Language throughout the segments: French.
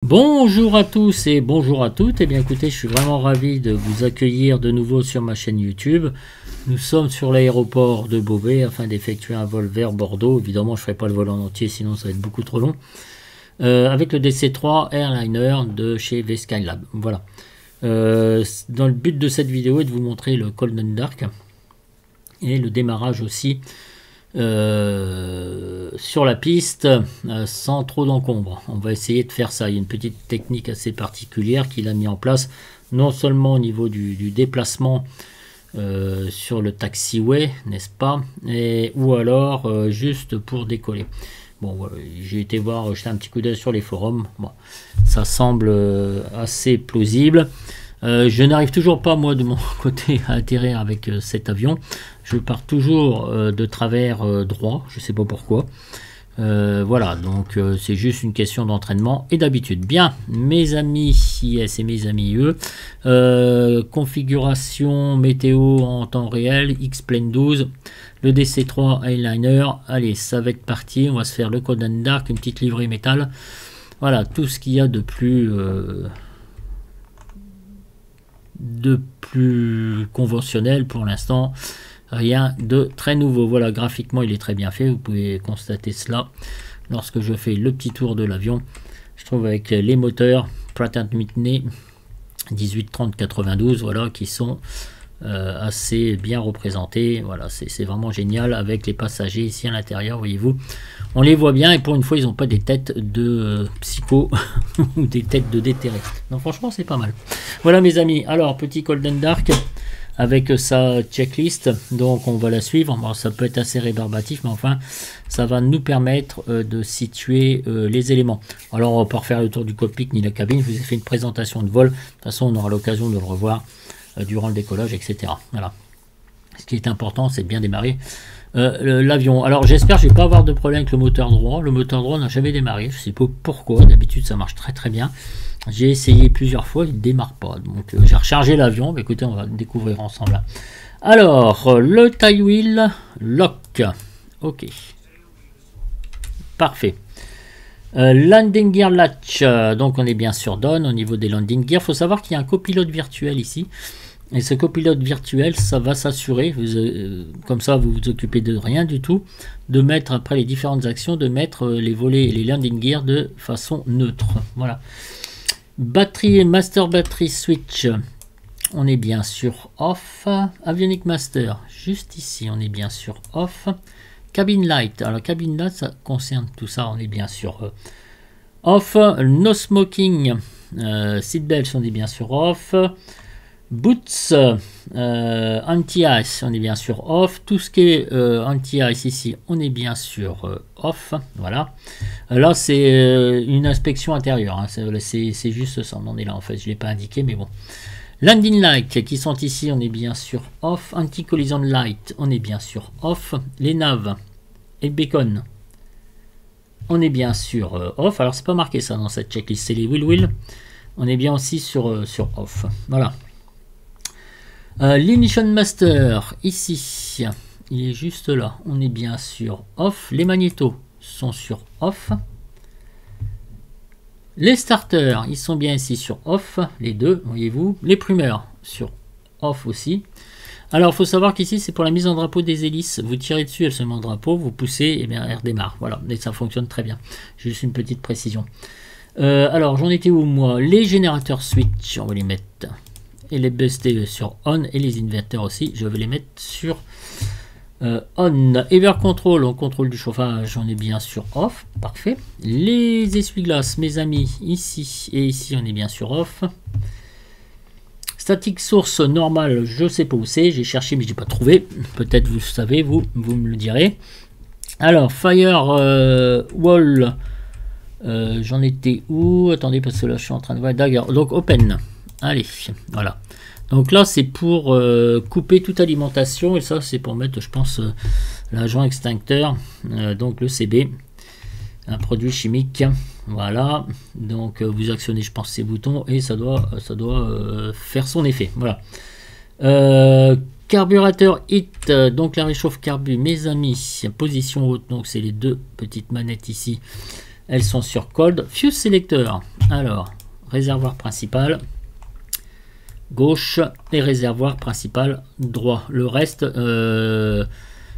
Bonjour à tous et bonjour à toutes. Eh bien écoutez, je suis vraiment ravi de vous accueillir de nouveau sur ma chaîne YouTube. Nous sommes sur l'aéroport de Beauvais afin d'effectuer un vol vers Bordeaux. Évidemment, je ne ferai pas le vol en entier, sinon ça va être beaucoup trop long. Avec le DC-3 Airliner de chez V-Skylab. Voilà. Dans le but de cette vidéo est de vous montrer le Cold and Dark et le démarrage aussi sur la piste sans trop d'encombre. On va essayer de faire ça. Il y a une petite technique assez particulière qu'il a mis en place, non seulement au niveau du déplacement sur le taxiway, n'est-ce pas, ou alors juste pour décoller. Bon, voilà, j'ai été voir, jeter un petit coup d'œil sur les forums. Bon, ça semble assez plausible. Je n'arrive toujours pas, moi, de mon côté, à atterrir avec cet avion. Je pars toujours de travers droit, je ne sais pas pourquoi. Voilà, donc c'est juste une question d'entraînement et d'habitude. Bien, mes amis IS et mes amis UE, configuration météo en temps réel, X-Plane 12, le DC-3 Airliner. Allez, ça va être parti, on va se faire le Cold and Dark, une petite livrée métal. Voilà, tout ce qu'il y a de plus conventionnel pour l'instant. Rien de très nouveau. Voilà, graphiquement il est très bien fait, vous pouvez constater cela lorsque je fais le petit tour de l'avion. Je trouve avec les moteurs Pratt & Whitney 1830-92, voilà, qui sont assez bien représentés. Voilà, c'est vraiment génial avec les passagers ici à l'intérieur, voyez-vous, on les voit bien et pour une fois ils n'ont pas des têtes de psycho ou des têtes de déterrés. Donc franchement c'est pas mal. Voilà mes amis, alors petit Cold and Dark avec sa checklist, donc on va la suivre. Bon, ça peut être assez rébarbatif, mais enfin ça va nous permettre de situer les éléments. Alors on va pas refaire le tour du cockpit ni la cabine, je vous ai fait une présentation de vol, de toute façon on aura l'occasion de le revoir durant le décollage, etc. Voilà. Ce qui est important, c'est de bien démarrer l'avion. Alors j'espère que je vais pas avoir de problème avec le moteur droit. Le moteur droit n'a jamais démarré, je sais pas pourquoi, d'habitude ça marche très très bien. J'ai essayé plusieurs fois, il ne démarre pas. Donc j'ai rechargé l'avion. Écoutez, on va découvrir ensemble. Alors, le tie wheel lock. Ok. Parfait. Landing gear latch. Donc on est bien sûr done au niveau des landing gear. Il faut savoir qu'il y a un copilote virtuel ici. Et ce copilote virtuel, ça va s'assurer, comme ça vous vous occupez de rien du tout, de mettre après les différentes actions, de mettre les volets et les landing gear de façon neutre. Voilà. Batterie et master battery switch, on est bien sûr off. Avionic master, juste ici, on est bien sûr off. Cabin light, alors cabin light, ça concerne tout ça, on est bien sûr off. No smoking, seat belts, on est bien sûr off. Boots, anti-ice, on est bien sûr off. Tout ce qui est anti-ice ici, on est bien sûr off. Voilà. Là, c'est une inspection intérieure. Hein. C'est juste ça. On est là en fait. Je ne l'ai pas indiqué, mais bon. Landing light qui sont ici, on est bien sûr off. Anti-collision light, on est bien sûr off. Les naves et le beacon, on est bien sûr off. Alors, c'est pas marqué ça dans cette checklist. C'est les wheel. On est bien aussi sur off. Voilà. L'Ignition Master, ici, il est juste là, on est bien sur off. Les magnétos sont sur off. Les starters, ils sont bien ici sur off, les deux, voyez-vous. Les plumeurs sur off aussi. Alors, il faut savoir qu'ici, c'est pour la mise en drapeau des hélices. Vous tirez dessus, elle se met en drapeau, vous poussez, et bien elle redémarre. Voilà, et ça fonctionne très bien. Juste une petite précision. Alors, j'en étais où, moi? Les générateurs switch, on va les mettre... Et les BST sur on et les inverteurs aussi, je vais les mettre sur on. Ever control, on contrôle du chauffage, on est bien sur off, parfait. Les essuie-glaces, mes amis, ici et ici, on est bien sur off. Static source normal, je sais pas où c'est, j'ai cherché mais j'ai pas trouvé. Peut-être vous savez, vous me le direz. Alors fire wall, j'en étais où? Attendez parce que là je suis en train de voir. D'accord, donc open. Allez, voilà. Donc là, c'est pour couper toute alimentation. Et ça, c'est pour mettre, je pense, l'agent extincteur. Donc le CB. Un produit chimique. Voilà. Donc vous actionnez, je pense, ces boutons. Et ça doit faire son effet. Voilà. Carburateur hit. Donc la réchauffe carbu, mes amis. Position haute. Donc c'est les deux petites manettes ici. elles sont sur Cold. Fuse Selector, alors, réservoir principal, gauche, et réservoir principal, droit. Le reste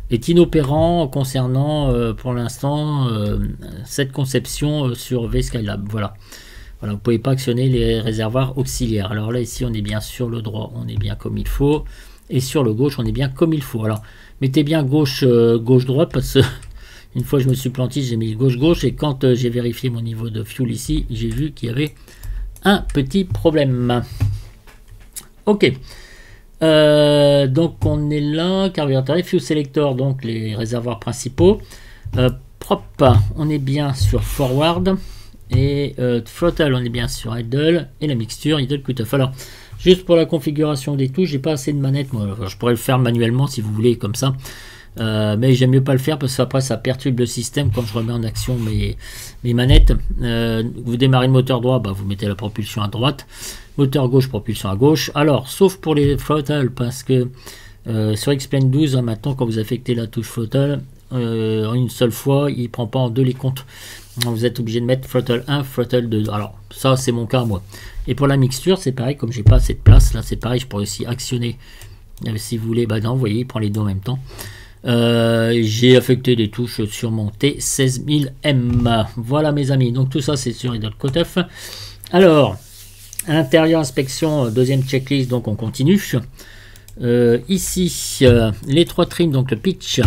est inopérant concernant, pour l'instant, cette conception sur V-Skylab, voilà. Voilà, vous ne pouvez pas actionner les réservoirs auxiliaires. Alors là, ici, on est bien sur le droit, on est bien comme il faut. Et sur le gauche, on est bien comme il faut. Alors, mettez bien gauche, gauche-droite, parce que une fois, je me suis planté, j'ai mis gauche-gauche. Et quand j'ai vérifié mon niveau de fuel ici, j'ai vu qu'il y avait un petit problème. Ok. Donc, on est là. Carburateur et fuel selector, donc les réservoirs principaux. Propre, on est bien sur forward. Et throttle, on est bien sur idle. Et la mixture, idle cutoff. Alors, juste pour la configuration des touches, j'ai pas assez de manettes. Moi, je pourrais le faire manuellement si vous voulez, comme ça. Mais j'aime mieux pas le faire parce qu'après ça perturbe le système quand je remets en action mes manettes. Vous démarrez le moteur droit, bah, vous mettez la propulsion à droite. Moteur gauche, propulsion à gauche. Alors, sauf pour les throttle, parce que sur Explain 12, hein, maintenant, quand vous affectez la touche throttle, en une seule fois, il prend pas en deux les comptes. Vous êtes obligé de mettre throttle 1, throttle 2. Alors ça c'est mon cas moi. Et pour la mixture c'est pareil, comme j'ai pas assez de place, là c'est pareil, je pourrais aussi actionner si vous voulez. Bah non, vous voyez, il prend les deux en même temps. J'ai affecté des touches sur mon T16000M. Voilà mes amis, donc tout ça c'est sur Idle Cutoff. Alors, à l'intérieur inspection, deuxième checklist, donc on continue. Ici, les trois trims, donc le pitch,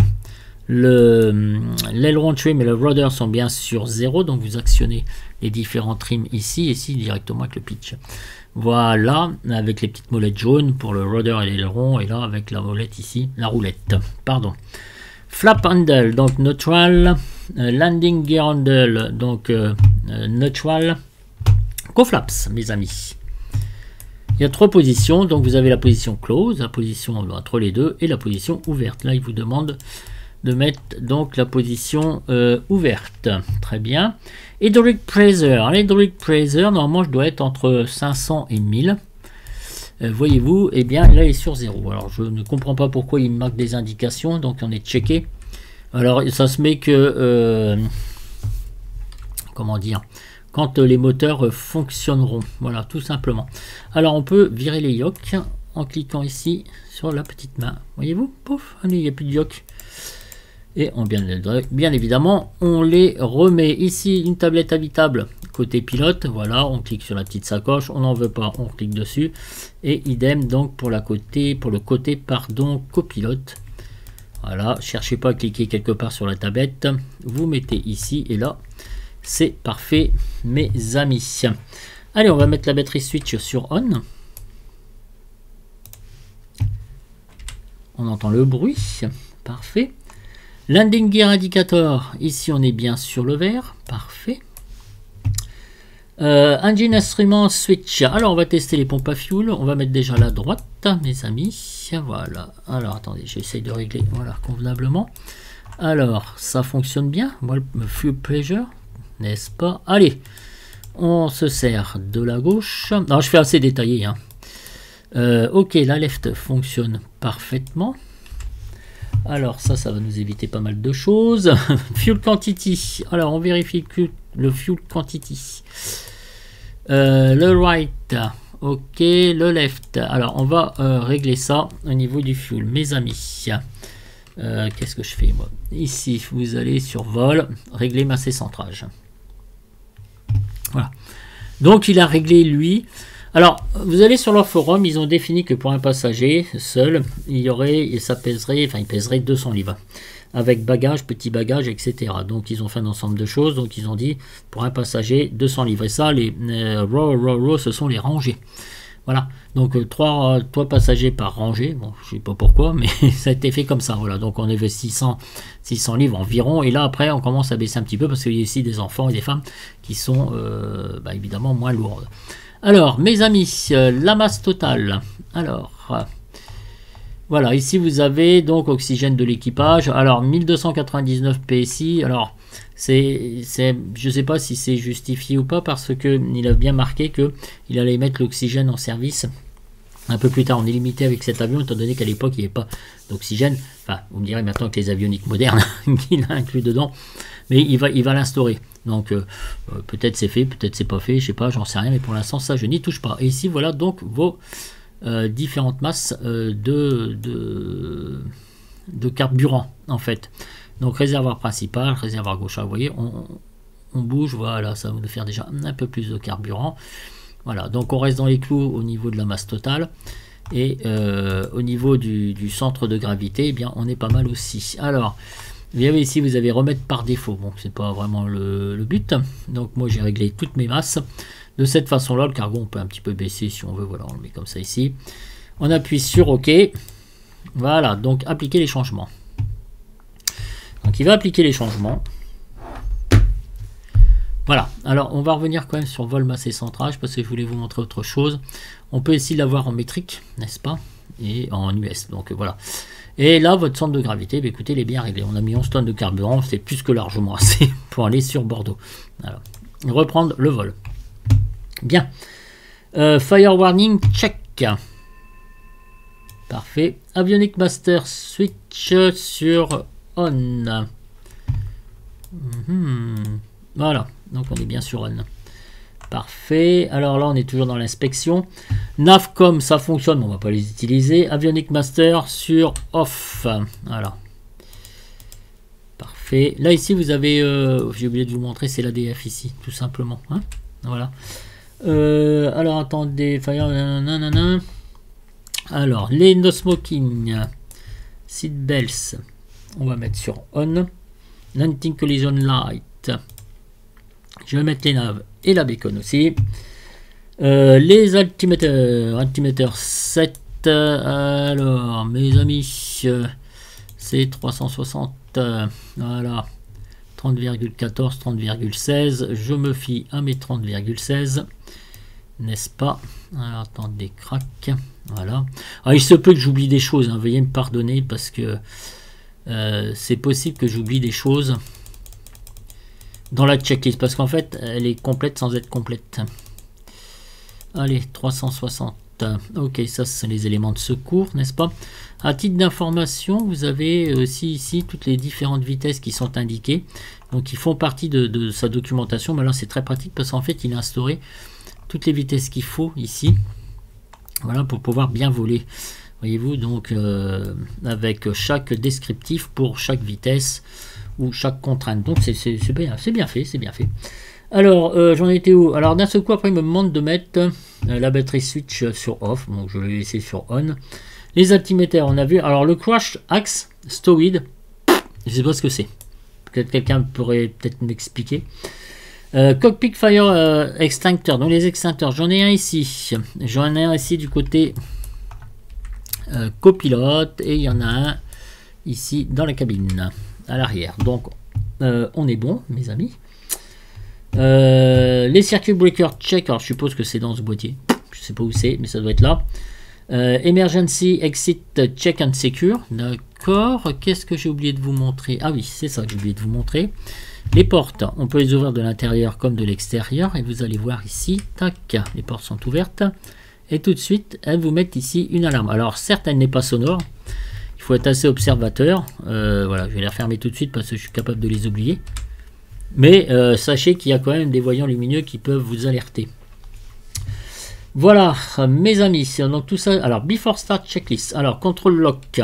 l'aileron trim et le rudder sont bien sur 0, donc vous actionnez les différents trims ici, directement avec le pitch. Voilà, avec les petites molettes jaunes pour le rudder et l'aileron, et là avec la molette ici, la roulette, pardon. Flap handle, donc neutral, landing gear handle, donc neutral, co-flaps mes amis. Il y a trois positions, donc vous avez la position close, la position entre les deux, et la position ouverte. Là il vous demande de mettre donc la position ouverte. Très bien. Hydraulic pressure. L'hydraulic pressure, normalement, je dois être entre 500 et 1000. Voyez-vous, eh bien, là, il est sur 0. Alors, je ne comprends pas pourquoi il me marque des indications, donc on est checké. Alors, ça se met que... comment dire, quand les moteurs fonctionneront. Voilà, tout simplement. Alors, on peut virer les yokes en cliquant ici sur la petite main. Voyez-vous, pouf, allez, il n'y a plus de yoke. Et on bien évidemment, on les remet. Ici, une tablette habitable côté pilote. Voilà, on clique sur la petite sacoche. On n'en veut pas, on clique dessus. Et idem donc pour le côté copilote. Voilà, cherchez pas à cliquer quelque part sur la tablette. Vous mettez ici et là, c'est parfait, mes amis. Allez, on va mettre la batterie switch sur on. On entend le bruit. Parfait. Landing Gear Indicator, ici on est bien sur le vert, parfait. Engine Instrument Switch, alors on va tester les pompes à fuel, on va mettre déjà la droite, mes amis, voilà. Alors attendez, j'essaye de régler, voilà, convenablement. Alors, ça fonctionne bien, moi le fuel pressure, n'est-ce pas? Allez, on se sert de la gauche, non je fais assez détaillé, hein. Ok, la left fonctionne parfaitement. Alors ça va nous éviter pas mal de choses. Fuel quantity. Alors on vérifie que le fuel quantity. Le right. Ok, le left. Alors on va régler ça au niveau du fuel, mes amis. Qu'est-ce que je fais moi? Ici, vous allez sur vol, régler masse et centrage. Voilà. Donc il a réglé lui. Alors, vous allez sur leur forum, ils ont défini que pour un passager seul, il y aurait, et ça pèserait, enfin il pèserait 200 livres, avec bagage, petit bagage, etc. Donc ils ont fait un ensemble de choses, donc ils ont dit pour un passager 200 livres. Et ça, les row, ce sont les rangées. Voilà, donc 3 passagers par rangée, bon je sais pas pourquoi, mais ça a été fait comme ça, voilà, donc on avait 600 livres environ, et là après on commence à baisser un petit peu, parce qu'il y a ici des enfants et des femmes qui sont évidemment moins lourdes. Alors, mes amis, la masse totale. Alors, voilà, ici vous avez donc oxygène de l'équipage. Alors, 1299 PSI. Alors, je ne sais pas si c'est justifié ou pas, parce qu'il a bien marqué qu'il allait mettre l'oxygène en service Un peu plus tard, on est limité avec cet avion, étant donné qu'à l'époque, il n'y avait pas d'oxygène. Enfin, vous me direz maintenant que les avioniques modernes, qu'il a inclus dedans, mais il va l'instaurer. Donc, peut-être c'est fait, peut-être c'est pas fait, je sais pas, j'en sais rien, mais pour l'instant, ça, je n'y touche pas. Et ici, voilà donc vos différentes masses de carburant, en fait. Donc, réservoir principal, réservoir gauche, vous voyez, on bouge, voilà, ça va nous faire déjà un peu plus de carburant. Voilà, donc on reste dans les clous au niveau de la masse totale. Et au niveau du centre de gravité, eh bien, on est pas mal aussi. Alors, vous voyez ici, vous avez remettre par défaut. Bon, c'est pas vraiment le but. Donc, moi, j'ai réglé toutes mes masses. De cette façon-là, le cargo, on peut un petit peu baisser si on veut. Voilà, on le met comme ça ici. On appuie sur OK. Voilà, donc appliquer les changements. Donc, il va appliquer les changements. Voilà, alors on va revenir quand même sur vol, masse et centrage parce que je voulais vous montrer autre chose. On peut ici l'avoir en métrique, n'est-ce pas? Et en US, donc voilà. Et là, votre centre de gravité, bah, écoutez, il est bien réglé. On a mis 11 tonnes de carburant, c'est plus que largement assez pour aller sur Bordeaux. Alors, reprendre le vol. Bien. Fire warning, check. Parfait. Avionic Master switch sur on. Voilà, donc on est bien sur on. Parfait. Alors là, on est toujours dans l'inspection. Navcom, ça fonctionne, mais on ne va pas les utiliser. Avionic Master sur off. Voilà. Parfait. Là, ici, vous avez... j'ai oublié de vous montrer, c'est l'ADF ici, tout simplement. Hein, voilà. Alors, attendez. Fire, nanana. Alors, les no smoking. Seatbelts. On va mettre sur on. Landing collision light. Je vais mettre les naves et la beacon aussi. Les altiméteurs 7. Alors, mes amis, c'est 360. Voilà. 30,14, 30,16. Je me fie à mes 30,16. N'est-ce pas? Alors, attendez, crac. Voilà. Alors, il se peut que j'oublie des choses. Hein, veuillez me pardonner parce que c'est possible que j'oublie des choses dans la checklist parce qu'en fait elle est complète sans être complète. Allez, 360. Ok, ça c'est les éléments de secours, n'est-ce pas? À titre d'information, vous avez aussi ici toutes les différentes vitesses qui sont indiquées, donc ils font partie de sa documentation. Mais là c'est très pratique parce qu'en fait il a instauré toutes les vitesses qu'il faut ici, voilà, pour pouvoir bien voler, voyez-vous, donc avec chaque descriptif pour chaque vitesse ou chaque contrainte. Donc c'est bien fait, c'est bien fait. Alors j'en étais où? Alors d'un seul coup après il me demande de mettre la batterie switch sur off, donc je l'ai laissé sur on. Les altimétères, on a vu. Alors le crash axe stowed, je sais pas ce que c'est, peut-être quelqu'un pourrait peut-être m'expliquer. Cockpit fire extincteur, donc les extincteurs, j'en ai un ici, du côté copilote, et il y en a un ici dans la cabine à l'arrière. Donc on est bon, mes amis. Les circuit breaker check, alors je suppose que c'est dans ce boîtier, je sais pas où c'est, mais ça doit être là. Emergency exit check and secure, d'accord. Qu'est-ce que j'ai oublié de vous montrer? Ah oui, c'est ça que j'ai oublié de vous montrer. Les portes, on peut les ouvrir de l'intérieur comme de l'extérieur, et vous allez voir ici, tac, les portes sont ouvertes, et tout de suite elles vous mettent ici une alarme. Alors certes elle n'est pas sonore, il faut être assez observateur. Voilà, je vais les refermer tout de suite parce que je suis capable de les oublier. Mais sachez qu'il y a quand même des voyants lumineux qui peuvent vous alerter. Voilà, mes amis, donc tout ça. Alors, before start checklist. Alors, control lock.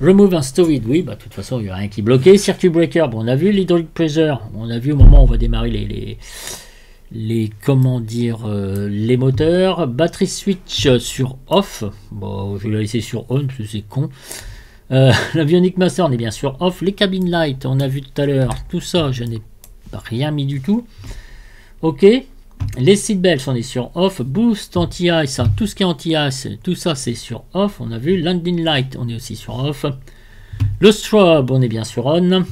Remove and store it. Oui, bah, de toute façon, il n'y a rien qui est bloqué. Circuit breaker, bon, on a vu l'hydraulic pressure. On a vu au moment où on va démarrer comment dire, les moteurs. Battery switch sur off. Bon, je vais la laisser sur on parce que c'est con. L'avionic master, on est bien sûr off. Les cabin light, on a vu tout à l'heure. Tout ça, je n'ai rien mis du tout. Ok. Les seatbelts, on est sur off. Boost, anti-ice, tout ce qui est anti-ice, tout ça c'est sur off. On a vu landing light, on est aussi sur off. Le strobe, on est bien sur on.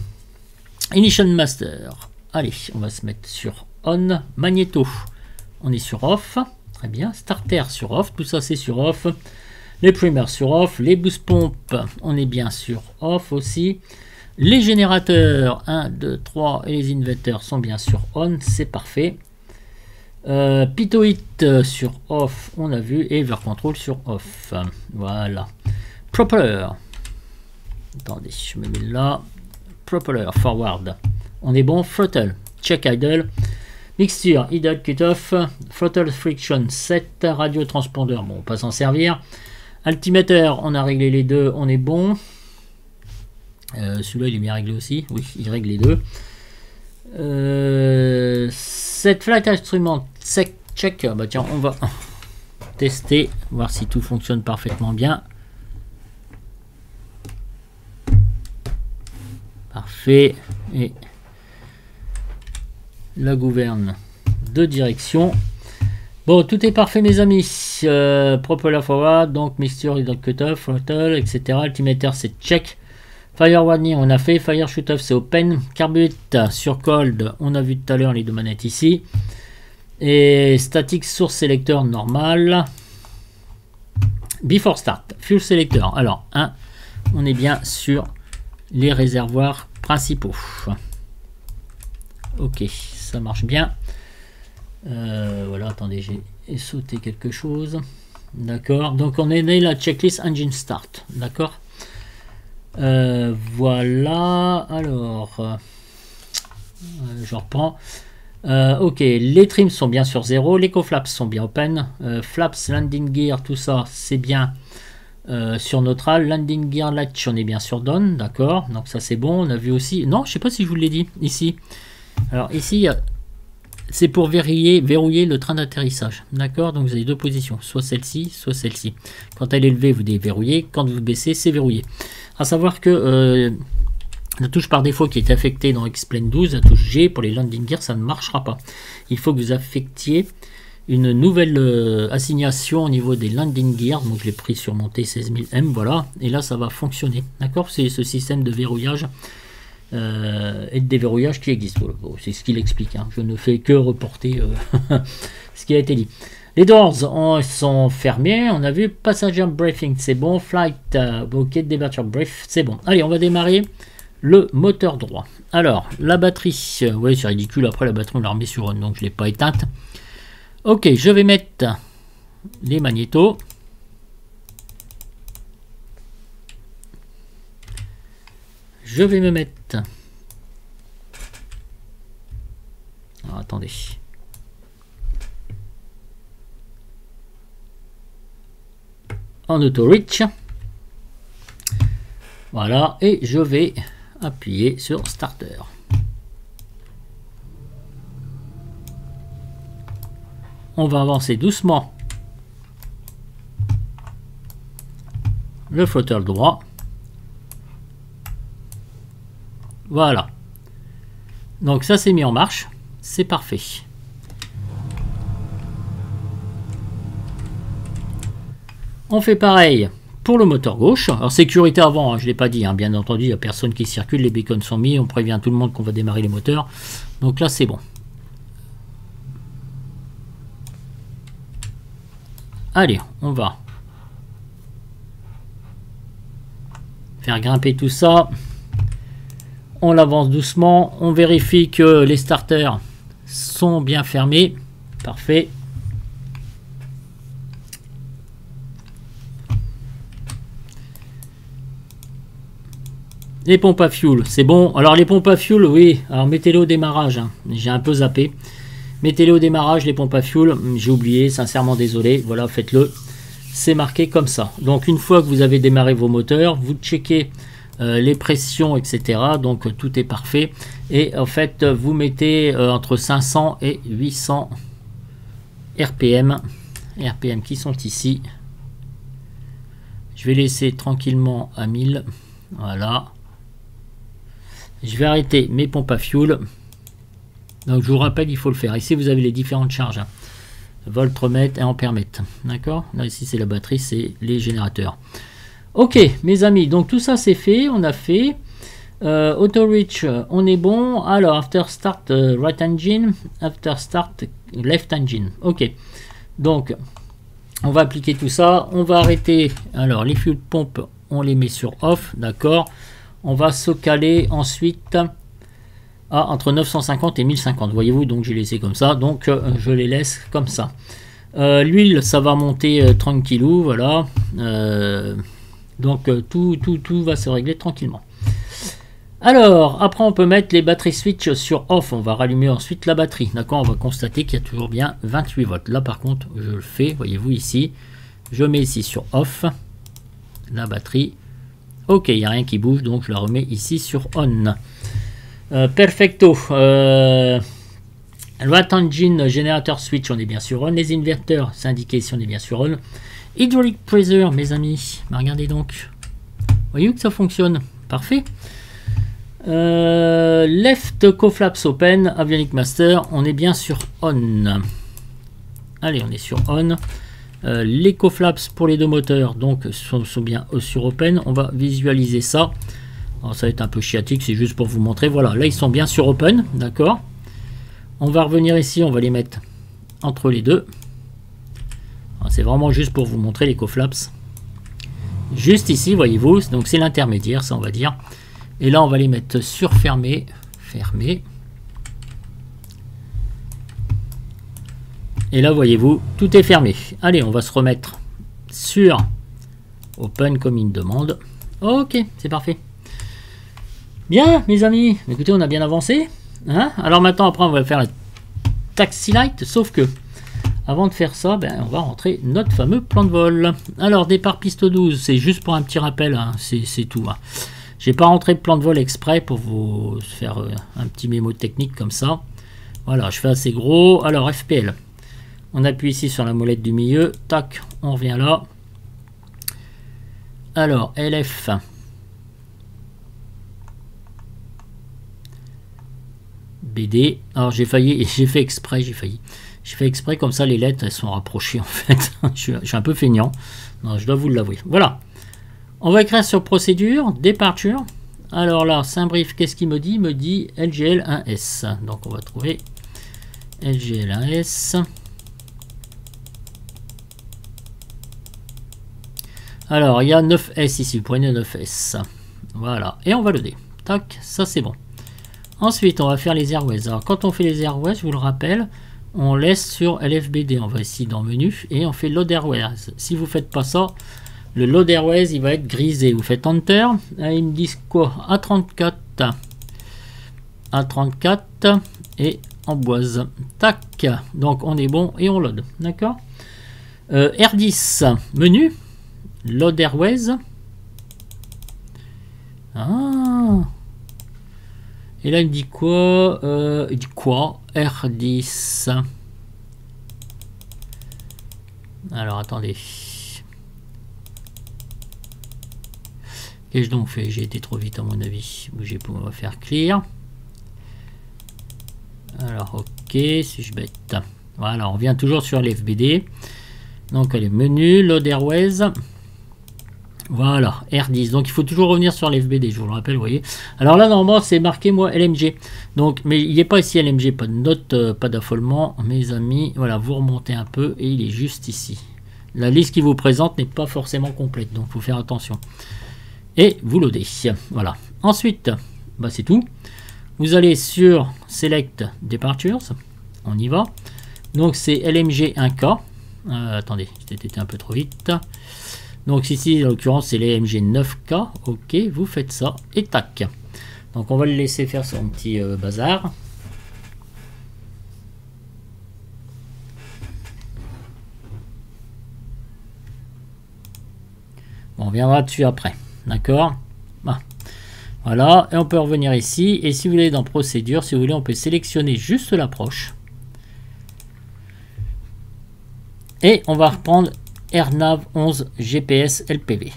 Ignition master, allez, on va se mettre sur on. Magnéto, on est sur off. Très bien. Starter sur off, tout ça c'est sur off. Les primers sur off. Les boost pompes, on est bien sur off aussi. Les générateurs 1, 2, 3 et les inverteurs sont bien sur on, c'est parfait. Pitoit sur off, on a vu, et Ver Control sur off. Voilà. Propeller. Attendez, je me mets là. Propeller, forward. On est bon. Throttle, check idle. Mixture, idle cutoff. Throttle friction 7. Radio transpondeur, bon, on peut s'en servir. Altimeter, on a réglé les deux, on est bon. Celui-là, il est bien réglé aussi. Oui, il règle les deux. Cette flight instrument check. Bah tiens, on va tester, voir si tout fonctionne parfaitement bien. Parfait. Et la gouverne de direction. Bon, tout est parfait, mes amis. Propeller forward, donc mixture, idle cutoff, throttle, etc. Altimeter, c'est check. Fire warning, on a fait. Fire shoot off, c'est open. Carbute sur cold, on a vu tout à l'heure les deux manettes ici. Et static source selector normal. Before start, fuel selector. Alors, on est bien sur les réservoirs principaux. Ok, ça marche bien. Voilà, attendez, j'ai sauté quelque chose. D'accord, donc on est né la checklist engine start. D'accord. Voilà, alors je reprends. Ok, les trims sont bien sur 0, les coflaps sont bien open, flaps, landing gear, tout ça c'est bien sur neutral, landing gear latch on est bien sur down, d'accord, donc ça c'est bon. On a vu aussi, non je sais pas si je vous l'ai dit ici, alors ici c'est pour verrouiller le train d'atterrissage, d'accord, donc vous avez deux positions, soit celle-ci, soit celle-ci. Quand elle est levée vous déverrouillez, quand vous baissez c'est verrouillé. À savoir que la touche par défaut qui est affectée dans X-Plane 12, la touche G pour les landing gears, ça ne marchera pas. Il faut que vous affectiez une nouvelle assignation au niveau des landing gears. Donc je l'ai pris sur mon T16000M, voilà. Et là ça va fonctionner. D'accord, c'est ce système de verrouillage et de déverrouillage qui existe. Voilà. Bon, c'est ce qu'il explique. Hein. Je ne fais que reporter ce qui a été dit. Les doors sont fermés, on a vu passenger briefing, c'est bon, flight, ok, departure brief, c'est bon. Allez, on va démarrer le moteur droit. Alors, la batterie, oui, c'est ridicule, après la batterie on l'a remis sur on, donc je ne l'ai pas éteinte. Ok, je vais mettre les magnétos. Je vais me mettre... Alors, attendez... en auto reach, voilà, et je vais appuyer sur starter. On va avancer doucement le flotteur droit, voilà, donc ça c'est mis en marche, c'est parfait. On fait pareil pour le moteur gauche. Alors sécurité avant, hein, je ne l'ai pas dit, hein, bien entendu, il n'y a personne qui circule, les beacons sont mis, on prévient tout le monde qu'on va démarrer les moteurs. Donc là c'est bon. Allez, on va faire grimper tout ça. On l'avance doucement, on vérifie que les starters sont bien fermés. Parfait. Les pompes à fuel, c'est bon. Alors les pompes à fuel, oui, alors mettez-les au démarrage. Hein. J'ai un peu zappé. Mettez-les au démarrage, les pompes à fuel. J'ai oublié, sincèrement désolé. Voilà, faites-le. C'est marqué comme ça. Donc une fois que vous avez démarré vos moteurs, vous checkez les pressions, etc. Donc tout est parfait. Et en fait, vous mettez entre 500 et 800 RPM. RPM qui sont ici. Je vais laisser tranquillement à 1000. Voilà. Je vais arrêter mes pompes à fuel. Donc je vous rappelle, il faut le faire. Ici vous avez les différentes charges. Hein. Voltmètre et ampèremètre. D'accord. Là ici c'est la batterie, c'est les générateurs. Ok mes amis, donc tout ça c'est fait. On a fait. Auto reach, on est bon. Alors after start right engine. After start left engine. Ok. Donc on va appliquer tout ça. On va arrêter. Alors les fuel pompes, on les met sur off. D'accord. On va se caler ensuite. entre 950 et 1050. Voyez-vous, donc j'ai laissé comme ça. Donc je les laisse comme ça. L'huile, ça va monter tranquillou, voilà. Donc tout va se régler tranquillement. Alors, après on peut mettre les batteries switch sur off. On va rallumer ensuite la batterie. D'accord, on va constater qu'il y a toujours bien 28 volts. Là par contre, je le fais, voyez-vous ici. Je mets ici sur off la batterie. Ok, il n'y a rien qui bouge, donc je la remets ici sur on. Perfecto. Rat engine générateur switch, on est bien sur on. Les inverteurs, c'est indiqué ici, on est bien sur on. Hydraulic pressure, mes amis. Regardez donc. Voyez que ça fonctionne. Parfait. Left coflaps open, avionic master, on est bien sur on. Allez, on est sur on. Les coflaps pour les deux moteurs donc sont bien sur open. On va visualiser ça. Alors, ça va être un peu chiatique, c'est juste pour vous montrer. Voilà, là ils sont bien sur open, d'accord. On va revenir ici, on va les mettre entre les deux. C'est vraiment juste pour vous montrer les coflaps. Juste ici, voyez-vous, donc c'est l'intermédiaire, ça on va dire. Et là, on va les mettre sur fermé, fermé. Et là, voyez-vous, tout est fermé. Allez, on va se remettre sur open comme il me demande. Ok, c'est parfait. Bien, mes amis. Écoutez, on a bien avancé. Hein? Alors maintenant, après, on va faire la taxi light. Sauf que, avant de faire ça, ben, on va rentrer notre fameux plan de vol. Alors, départ piste 12, c'est juste pour un petit rappel. Hein, c'est tout. Hein. J'ai pas rentré de plan de vol exprès pour vous faire un petit mémo technique comme ça. Voilà, je fais assez gros. Alors, FPL. On appuie ici sur la molette du milieu. Tac, on revient là. Alors, LF. BD. Alors, j'ai fait exprès, j'ai fait exprès comme ça, les lettres, elles sont rapprochées en fait. je suis un peu feignant. Non, je dois vous l'avouer. Voilà. On va écrire sur procédure, departure. Alors là, Saint-Brief, qu'est-ce qu'il me dit? Il me dit LGL1S. Donc on va trouver LGL1S. Alors, il y a 9S ici, vous prenez 9S. Voilà, et on va loader. Tac, ça c'est bon. Ensuite, on va faire les airways. Alors, quand on fait les airways, je vous le rappelle, on laisse sur LFBD. On va ici dans menu et on fait load airways. Si vous ne faites pas ça, le load airways, il va être grisé. Vous faites Enter. Ils me disent quoi? A34. A34 et Amboise. Tac. Donc, on est bon et on load. D'accord. R10. Menu. Load airways. Ah. Et là, il me dit quoi? Il dit quoi? R10. Alors, attendez. Qu'ai-je donc fait? J'ai été trop vite à mon avis. Bougez pour, on va faire clear. Alors, ok, si je bête. Voilà, on revient toujours sur l'FBD. Donc, allez, menu, load airways. Voilà, R10. Donc, il faut toujours revenir sur l'FBD, je vous le rappelle, vous voyez. Alors là, normalement, c'est marqué, moi, LMG. Donc, mais il n'est pas ici LMG, pas de note, pas d'affolement, mes amis. Voilà, vous remontez un peu et il est juste ici. La liste qui vous présente n'est pas forcément complète, donc il faut faire attention. Et vous loadez. Voilà. Ensuite, bah, c'est tout. Vous allez sur Select Departures. On y va. Donc, c'est LMG 1K. Attendez, j'étais un peu trop vite. Donc ici, en l'occurrence, c'est les MG 9K. Ok, vous faites ça et tac. Donc on va le laisser faire son petit bazar. Bon, on viendra dessus après. D'accord. Voilà, et on peut revenir ici. Et si vous voulez dans procédure, si vous voulez, on peut sélectionner juste l'approche. Et on va reprendre AirNav 11 GPS LPV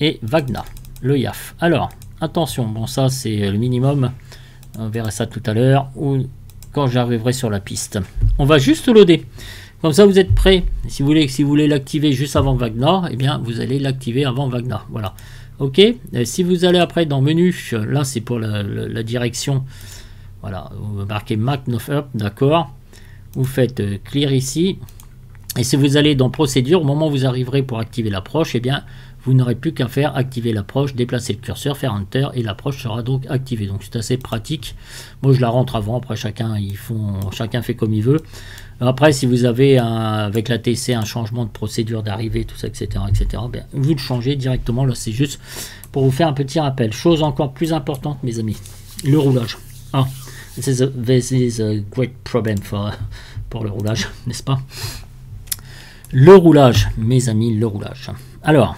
et Vagna, le YAF. Alors, attention, bon ça c'est le minimum, on verra ça tout à l'heure ou quand j'arriverai sur la piste. On va juste loader, comme ça vous êtes prêts. Si vous voulez l'activer juste avant Vagna, eh bien vous allez l'activer avant Vagna. Voilà, ok. Et si vous allez après dans menu, là c'est pour la direction. Voilà, vous marquez Mac 9 Up, d'accord. Vous faites clear ici. Et si vous allez dans procédure, au moment où vous arriverez pour activer l'approche, eh bien, vous n'aurez plus qu'à faire activer l'approche, déplacer le curseur, faire Enter et l'approche sera donc activée. Donc c'est assez pratique. Moi je la rentre avant, après chacun fait comme il veut. Après si vous avez avec la TC un changement de procédure d'arrivée, tout ça, etc., bien, vous le changez directement. Là c'est juste pour vous faire un petit rappel. Chose encore plus importante mes amis, le roulage. Ah, this is a great problem pour le roulage, n'est-ce pas? Le roulage, mes amis, le roulage. Alors,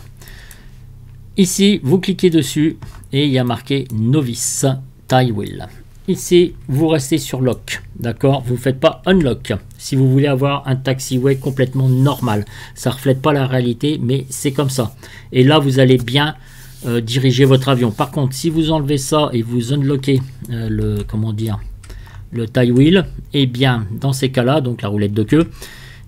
ici, vous cliquez dessus et il y a marqué Novice Tie Wheel. Ici, vous restez sur Lock, d'accord? Vous ne faites pas Unlock si vous voulez avoir un taxiway complètement normal. Ça ne reflète pas la réalité, mais c'est comme ça. Et là, vous allez bien diriger votre avion. Par contre, si vous enlevez ça et vous unlockez le tie wheel, et bien, dans ces cas-là, donc la roulette de queue,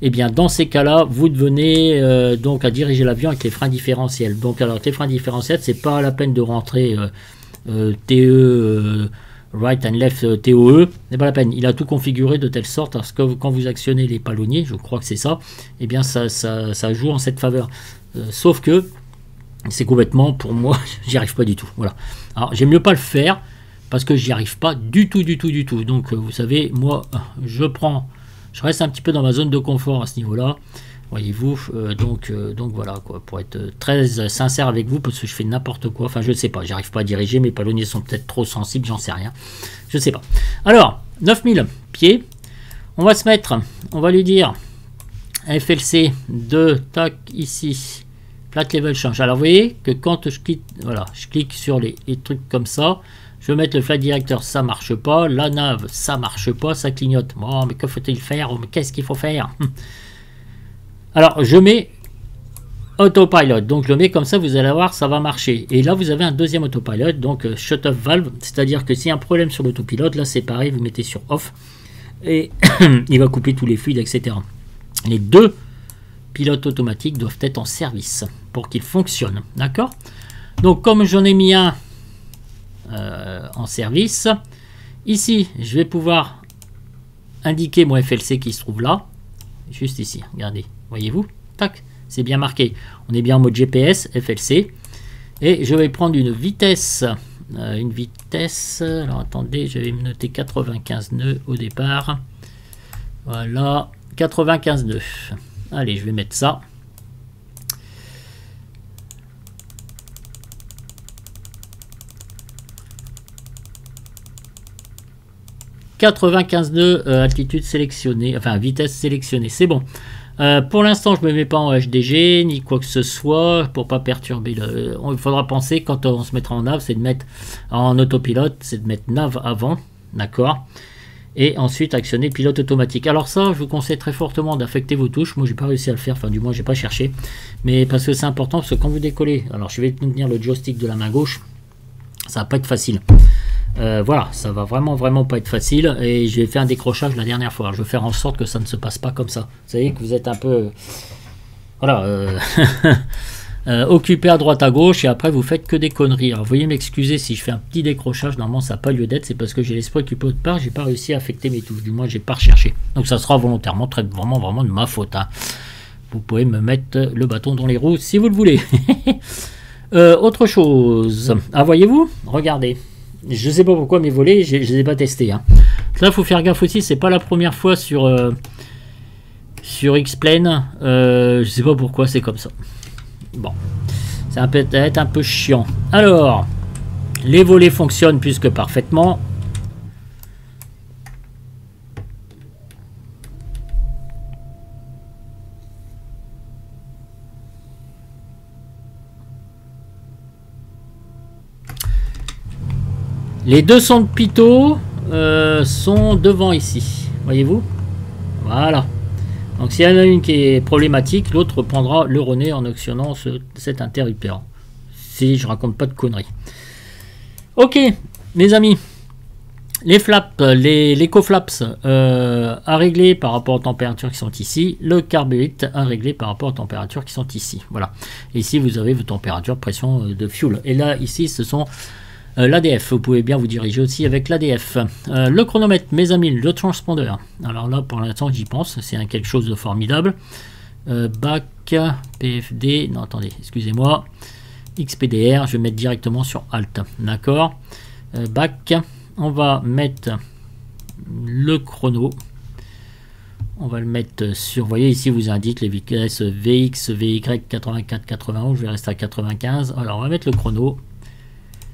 et bien dans ces cas-là, vous devenez donc à diriger l'avion avec les freins différentiels. Donc alors les freins différentiels, c'est pas la peine de rentrer TE right and left TOE, c'est pas la peine. Il a tout configuré de telle sorte parce que quand vous actionnez les palonniers, je crois que c'est ça, et bien ça joue en cette faveur. Sauf que c'est complètement, pour moi, j'y arrive pas du tout. Voilà. Alors j'aime mieux pas le faire parce que j'y arrive pas du tout. Donc vous savez, moi je reste un petit peu dans ma zone de confort à ce niveau-là, voyez-vous, donc voilà, quoi, pour être très sincère avec vous, parce que je fais n'importe quoi, enfin je ne sais pas, j'arrive pas à diriger, mes palonniers sont peut-être trop sensibles, j'en sais rien, je sais pas. Alors, 9000 pieds, on va se mettre, on va lui dire FLC 2, tac, ici, plate level change. Alors vous voyez que quand je clique, voilà, je clique sur les trucs comme ça, je vais mettre le flight director, ça marche pas. La nav, ça marche pas, ça clignote. Bon, mais que faut-il faire? Mais qu'est-ce qu'il faut faire? Alors, je mets autopilot. Donc, je le mets comme ça, vous allez voir, ça va marcher. Et là, vous avez un deuxième autopilot, donc shut off valve. C'est-à-dire que s'il y a un problème sur l'autopilote, là, c'est pareil, vous mettez sur off. Et il va couper tous les fluides, etc. Les deux pilotes automatiques doivent être en service pour qu'ils fonctionnent. D'accord? Donc, comme j'en ai mis un en service, ici je vais pouvoir indiquer mon FLC qui se trouve là, juste ici, regardez, voyez-vous, tac, c'est bien marqué, on est bien en mode GPS, FLC, et je vais prendre une vitesse, alors attendez, je vais me noter 95 nœuds au départ, voilà, 95 nœuds, allez, je vais mettre ça. 95 nœuds, altitude sélectionnée, enfin vitesse sélectionnée, c'est bon. Pour l'instant, je ne me mets pas en HDG ni quoi que ce soit pour pas perturber. Il faudra penser quand on se mettra en nav, c'est de mettre en autopilote, c'est de mettre nav avant, d'accord, et ensuite actionner pilote automatique. Alors ça, je vous conseille très fortement d'affecter vos touches. Moi, j'ai pas réussi à le faire, enfin du moins, j'ai pas cherché, mais parce que c'est important, parce que quand vous décollez, alors je vais tenir le joystick de la main gauche, ça va pas être facile. Voilà, ça va vraiment pas être facile et j'ai fait un décrochage la dernière fois. Je vais faire en sorte que ça ne se passe pas comme ça. Vous savez que vous êtes un peu voilà occupé à droite à gauche et après vous faites que des conneries. Alors veuillez m'excuser si je fais un petit décrochage, normalement ça n'a pas lieu d'être, c'est parce que j'ai l'esprit occupé autre part, j'ai pas réussi à affecter mes touches, du moins j'ai pas recherché. Donc ça sera volontairement, vraiment de ma faute, hein. Vous pouvez me mettre le bâton dans les roues si vous le voulez. Autre chose, ah voyez-vous, regardez. Je sais pas pourquoi mes volets, je les ai pas testés. Hein. Là, faut faire gaffe aussi. C'est pas la première fois sur X-Plane. Je sais pas pourquoi c'est comme ça. Bon, ça peut être un peu chiant. Alors, les volets fonctionnent plus que parfaitement. Les deux sons de pitot sont devant ici, voyez-vous, voilà. Donc s'il y en a une qui est problématique, l'autre prendra le relais en actionnant cet interrupteur. Si je raconte pas de conneries. Ok, mes amis, les flaps, les coflaps à régler par rapport aux températures qui sont ici, le carburétor à régler par rapport aux températures qui sont ici. Voilà. Ici vous avez vos températures, pression de fuel. Et là ici ce sont l'ADF, vous pouvez bien vous diriger aussi avec l'ADF. Le chronomètre, mes amis, le transpondeur. Alors là, pour l'instant, j'y pense, c'est quelque chose de formidable. back, PFD, non attendez, excusez-moi, XPDR, je vais mettre directement sur Alt, d'accord. Back, on va mettre le chrono, on va le mettre sur, vous voyez ici vous indique les vitesses VX, VY 84, 91, je vais rester à 95, alors on va mettre le chrono,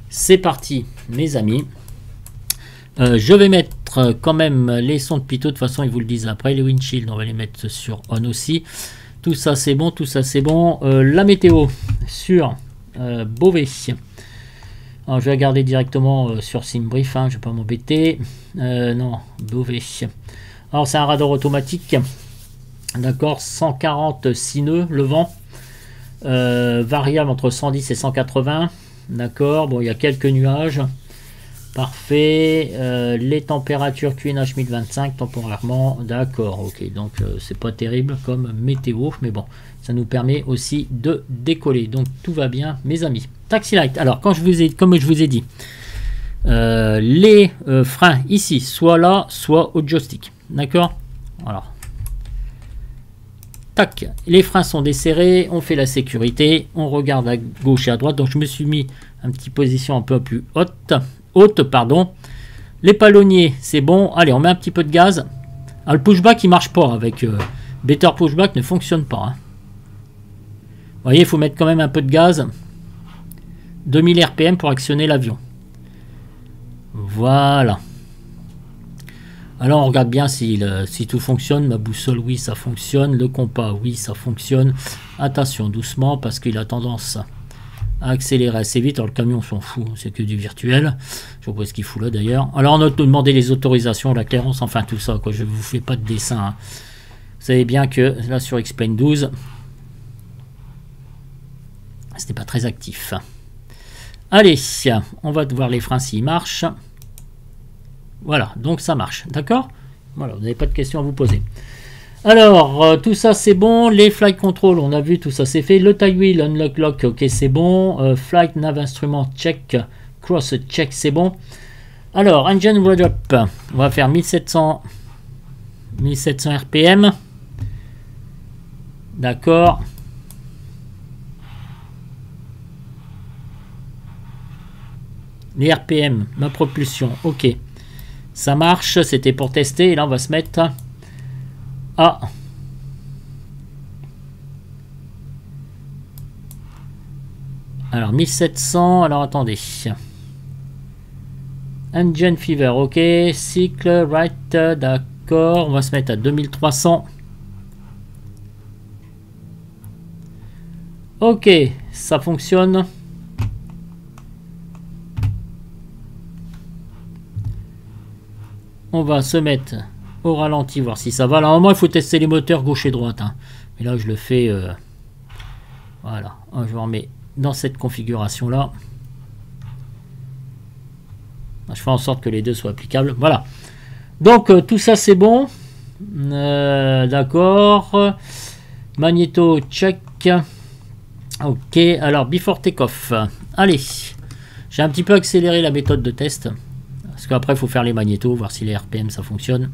c'est parti mes amis. Je vais mettre quand même les sons de Pitot, de toute façon ils vous le disent après, les windshield on va les mettre sur on aussi, tout ça c'est bon, tout ça c'est bon. La météo sur Beauvais, alors, je vais regarder directement sur SimBrief, hein, je vais pas m'embêter, non, Beauvais, alors c'est un radar automatique, d'accord, 140 sineux, le vent, variable entre 110 et 180, d'accord, bon il y a quelques nuages. Parfait, les températures QNH 1025 temporairement, d'accord, ok, donc c'est pas terrible comme météo, mais bon, ça nous permet aussi de décoller, donc tout va bien mes amis. Taxi Light, alors comme je vous ai dit, les freins ici, soit là, soit au joystick, d'accord, alors, tac, les freins sont desserrés, on fait la sécurité, on regarde à gauche et à droite, donc je me suis mis une petite position un peu plus haute, pardon. Les palonniers, c'est bon. Allez, on met un petit peu de gaz. Ah, le pushback, il marche pas avec Better Pushback, ne fonctionne pas. Hein. Vous voyez, il faut mettre quand même un peu de gaz. 2000 RPM pour actionner l'avion. Voilà. Alors, on regarde bien si tout fonctionne. Ma boussole, oui, ça fonctionne. Le compas, oui, ça fonctionne. Attention, doucement, parce qu'il a tendance à accélérer assez vite. Alors le camion s'en fout, c'est que du virtuel. Je vois ce qu'il fout là d'ailleurs. Alors on a demandé les autorisations, la clairance, enfin tout ça, quoi. Je vous fais pas de dessin. Hein. Vous savez bien que là sur Explain 12, c'était pas très actif. Allez, on va voir les freins s'ils marchent. Voilà, donc ça marche, d'accord. Voilà, vous n'avez pas de questions à vous poser. Alors, tout ça c'est bon, les flight control, on a vu, tout ça c'est fait, le tie wheel, unlock lock, ok c'est bon, flight nav instrument check, cross check, c'est bon. Alors, engine load up, on va faire 1700 RPM, d'accord. Les RPM, ma propulsion, ok, ça marche, c'était pour tester, et là on va se mettre... Ah. Alors 1700, alors attendez. Engine fever, ok. Cycle, right, d'accord. On va se mettre à 2300. Ok, ça fonctionne. On va se mettre au ralenti, voir si ça va. Alors, normalement, il faut tester les moteurs gauche et droite. Hein. Mais là, je le fais... voilà. Je vous remets dans cette configuration-là. Je fais en sorte que les deux soient applicables. Voilà. Donc, tout ça, c'est bon. D'accord. Magnéto, check. Ok. Alors, before take-off. Allez. J'ai un petit peu accéléré la méthode de test. Parce qu'après, il faut faire les magnétos, voir si les RPM, ça fonctionne.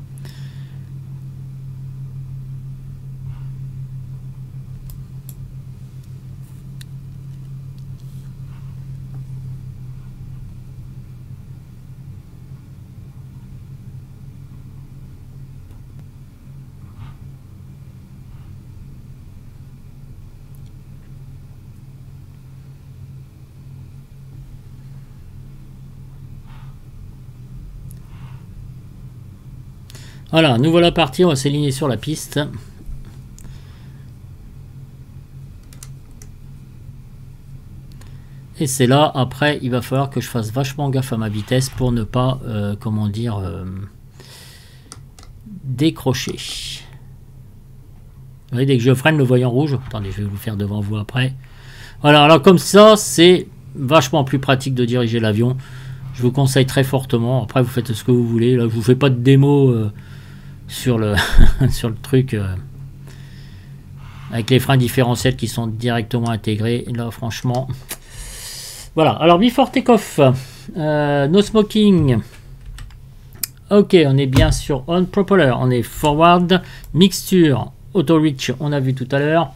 Voilà, nous voilà partis, on va s'aligner sur la piste. Et c'est là, après, il va falloir que je fasse vachement gaffe à ma vitesse pour ne pas, comment dire, décrocher. Vous voyez, dès que je freine le voyant rouge, attendez, je vais vous faire devant vous après. Voilà, alors comme ça, c'est vachement plus pratique de diriger l'avion. Je vous conseille très fortement. Après, vous faites ce que vous voulez. Là, je vous fais pas de démo sur le sur le truc avec les freins différentiels qui sont directement intégrés. Et là, franchement, voilà. Alors, before take-off, no smoking. Ok, on est bien sur on propeller. On est forward, mixture. Auto Reach, on a vu tout à l'heure.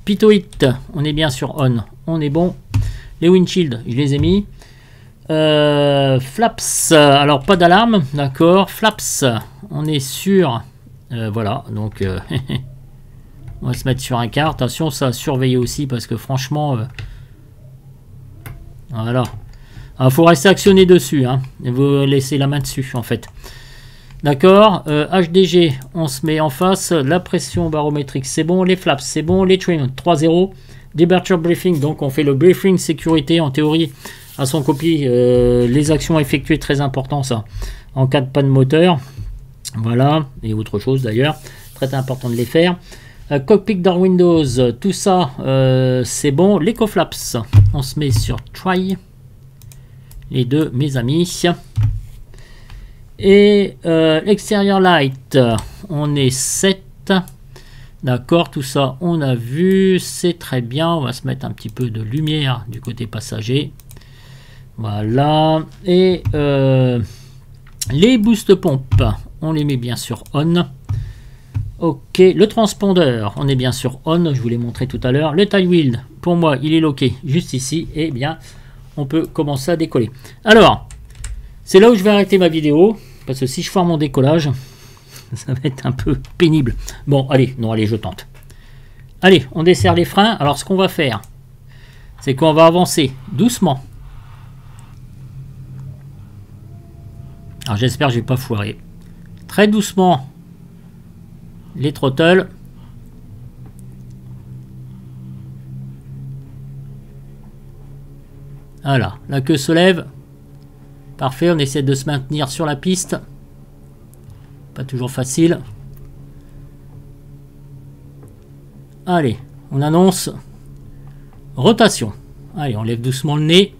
Pito Hit, on est bien sur On, on est bon. Les Windshield, je les ai mis. Flaps, alors pas d'alarme, d'accord. Flaps, on est sur... voilà, donc... on va se mettre sur un quart. Attention, ça a surveillé aussi parce que franchement... voilà. Il faut rester actionné dessus, hein, et vous laissez la main dessus en fait. D'accord, HDG, on se met en face. La pression barométrique, c'est bon. Les flaps, c'est bon. Les trim, 3-0. Departure briefing, donc on fait le briefing sécurité en théorie à son copie. Les actions effectuées, très important ça, en cas de panne moteur. Voilà, et autre chose d'ailleurs, très important de les faire. Cockpit door Windows, tout ça, c'est bon. Les coflaps, on se met sur try. Les deux, mes amis. Et extérieur light, on est 7. D'accord, tout ça, on a vu. C'est très bien. On va se mettre un petit peu de lumière du côté passager. Voilà. Et les boost pompes, on les met bien sûr on. Ok, le transpondeur, on est bien sûr on. Je vous l'ai montré tout à l'heure. Le tail wheel, pour moi, il est loqué juste ici. Et bien, on peut commencer à décoller. Alors, c'est là où je vais arrêter ma vidéo, parce que si je foire mon décollage, ça va être un peu pénible. Bon, allez, non, allez, je tente. Allez, on desserre les freins. Alors, ce qu'on va faire, c'est qu'on va avancer doucement. Alors, j'espère que je ne vais pas foirer. Très doucement, les throttles. Voilà, la queue se lève. Parfait, on essaie de se maintenir sur la piste. Pas toujours facile. Allez, on annonce rotation. Allez, on lève doucement le nez.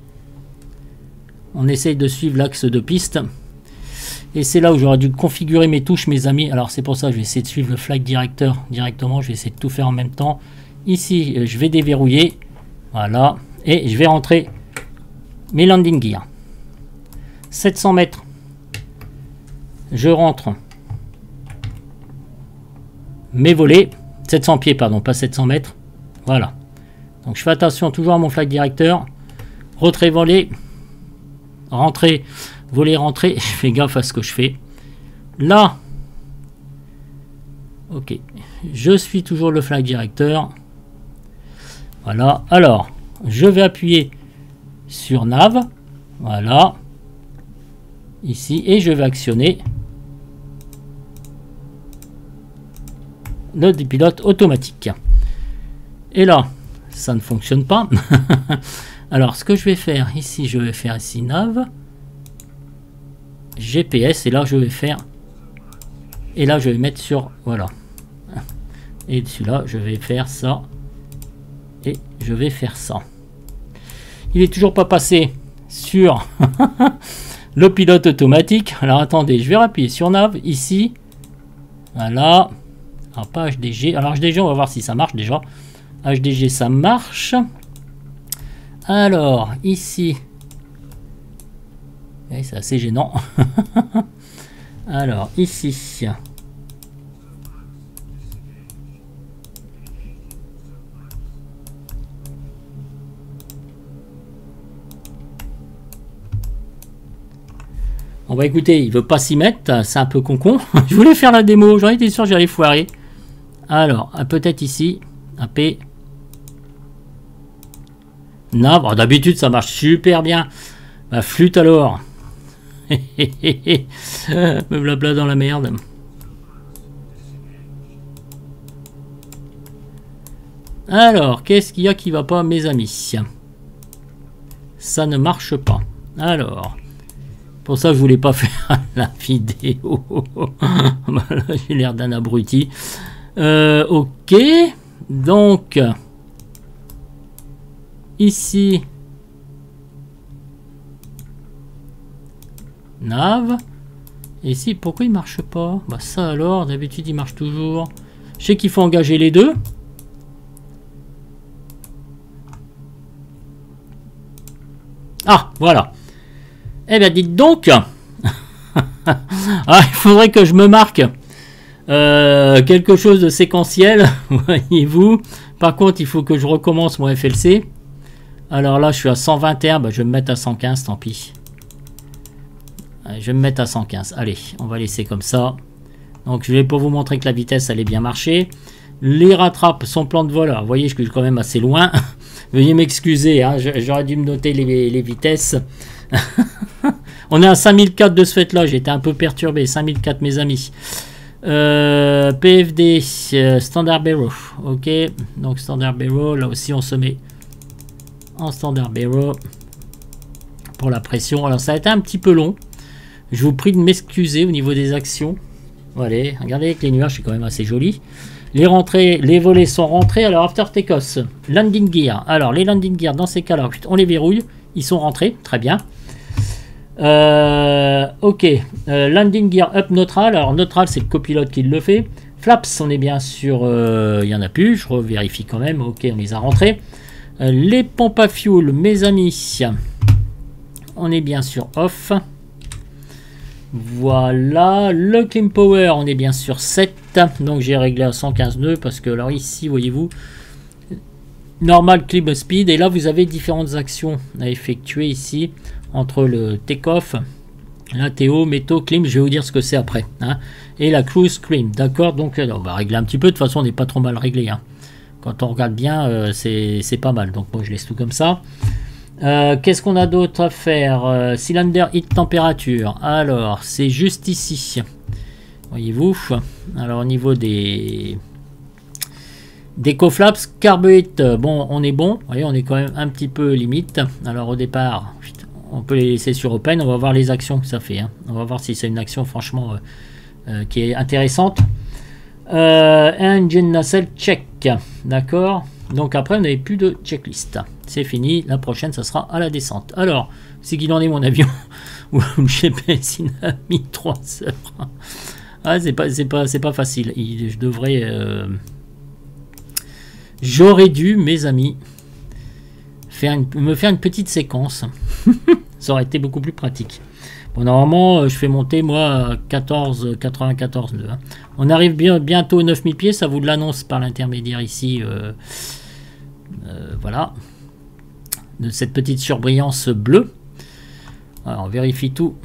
On essaye de suivre l'axe de piste. Et c'est là où j'aurais dû configurer mes touches, mes amis. Alors c'est pour ça que je vais essayer de suivre le flight director directement. Je vais essayer de tout faire en même temps. Ici, je vais déverrouiller. Voilà. Et je vais rentrer mes landing gear. 700 mètres. Je rentre mes volets. 700 pieds, pardon, pas 700 mètres. Voilà. Donc je fais attention toujours à mon flight director. Retrait volé. Rentrée. Voler, rentrer. Je fais gaffe à ce que je fais. Là. Ok. Je suis toujours le flight director. Voilà. Alors, je vais appuyer sur nav. Voilà. Ici. Et je vais actionner le pilote automatique. Et là, ça ne fonctionne pas. Alors, ce que je vais faire ici, je vais faire ici nav. GPS, et là je vais faire, et là je vais mettre sur, voilà, et celui-là je vais faire ça, et je vais faire ça. Il est toujours pas passé sur le pilote automatique. Alors attendez, je vais appuyer sur nav ici. Voilà. Alors pas HDG. Alors HDG, on va voir si ça marche déjà. HDG, ça marche. Alors ici. C'est assez gênant. Alors, ici. On va écouter, il veut pas s'y mettre, c'est un peu con. Je voulais faire la démo, j'en étais sûr que j'allais foirer. Alors, peut-être ici, AP. Non, bon, d'habitude ça marche super bien. Bah, flûte alors. Me blabla dans la merde. Alors, qu'est-ce qu'il y a qui va pas, mes amis? Ça ne marche pas. Alors, pour ça, je voulais pas faire la vidéo. Voilà, j'ai l'air d'un abruti. Ok. Donc, ici... nav. Et ici, pourquoi il marche pas? Bah ça alors, d'habitude il marche toujours. Je sais qu'il faut engager les deux. Ah, voilà. Eh bien, dites donc. Ah, il faudrait que je me marque Quelque chose de séquentiel, voyez-vous. Par contre, il faut que je recommence mon FLC. Alors là, je suis à 121, bah, je vais me mettre à 115, tant pis. Je vais me mettre à 115. Allez, on va laisser comme ça. Donc, je vais pour vous montrer que la vitesse allait bien marcher. Les rattrapes, son plan de vol. Alors, vous voyez, je suis quand même assez loin. Veuillez m'excuser, hein, j'aurais dû me noter les vitesses. On est à 5004 de ce fait-là. J'étais un peu perturbé. 5004, mes amis. PFD, Standard Barrel. Ok, donc Standard Barrel. Là aussi, on se met en Standard Barrel pour la pression. Alors, ça a été un petit peu long. Je vous prie de m'excuser au niveau des actions. Voilà, regardez avec les nuages, c'est quand même assez joli. Les rentrées, les volets sont rentrés. Alors, after take-off, landing gear. Alors, les landing gear, dans ces cas-là, on les verrouille. Ils sont rentrés, très bien. Ok, landing gear up neutral. Alors, neutral, c'est le copilote qui le fait. Flaps, on est bien sûr, il n'y en a plus. Je revérifie quand même. Ok, on les a rentrés. Les pompes à fuel, mes amis, on est bien sûr off. Voilà, le clean power, on est bien sûr 7, donc j'ai réglé à 115 nœuds parce que alors ici, voyez-vous, normal climb speed, et là vous avez différentes actions à effectuer ici entre le take-off, la TO, métaux, climb, je vais vous dire ce que c'est après, hein, et la cruise climb, d'accord, donc on va régler un petit peu, de toute façon on n'est pas trop mal réglé, hein. Quand on regarde bien, c'est pas mal, donc moi je laisse tout comme ça. Qu'est-ce qu'on a d'autre à faire? Cylinder heat température. Alors, c'est juste ici. Voyez-vous. Alors, au niveau des coflaps, carburéteur. Bon, on est bon. Vous voyez, on est quand même un petit peu limite. Alors, au départ, on peut les laisser sur open. On va voir les actions que ça fait, hein. On va voir si c'est une action, franchement, qui est intéressante. Engine nacelle check. D'accord. Donc après, on n'avait plus de checklist. C'est fini. La prochaine, ça sera à la descente. Alors, c'est qu'il en est mon avion. Ou le GPS, il a mis 3 heures. Ah, c'est pas facile. Je devrais... J'aurais dû, mes amis, me faire une petite séquence. Ça aurait été beaucoup plus pratique. Bon, normalement, je fais monter, moi, 94 nœuds. Hein. On arrive bientôt aux 9000 pieds. Ça vous l'annonce par l'intermédiaire ici. Voilà, de cette petite surbrillance bleue. Alors, on vérifie tout.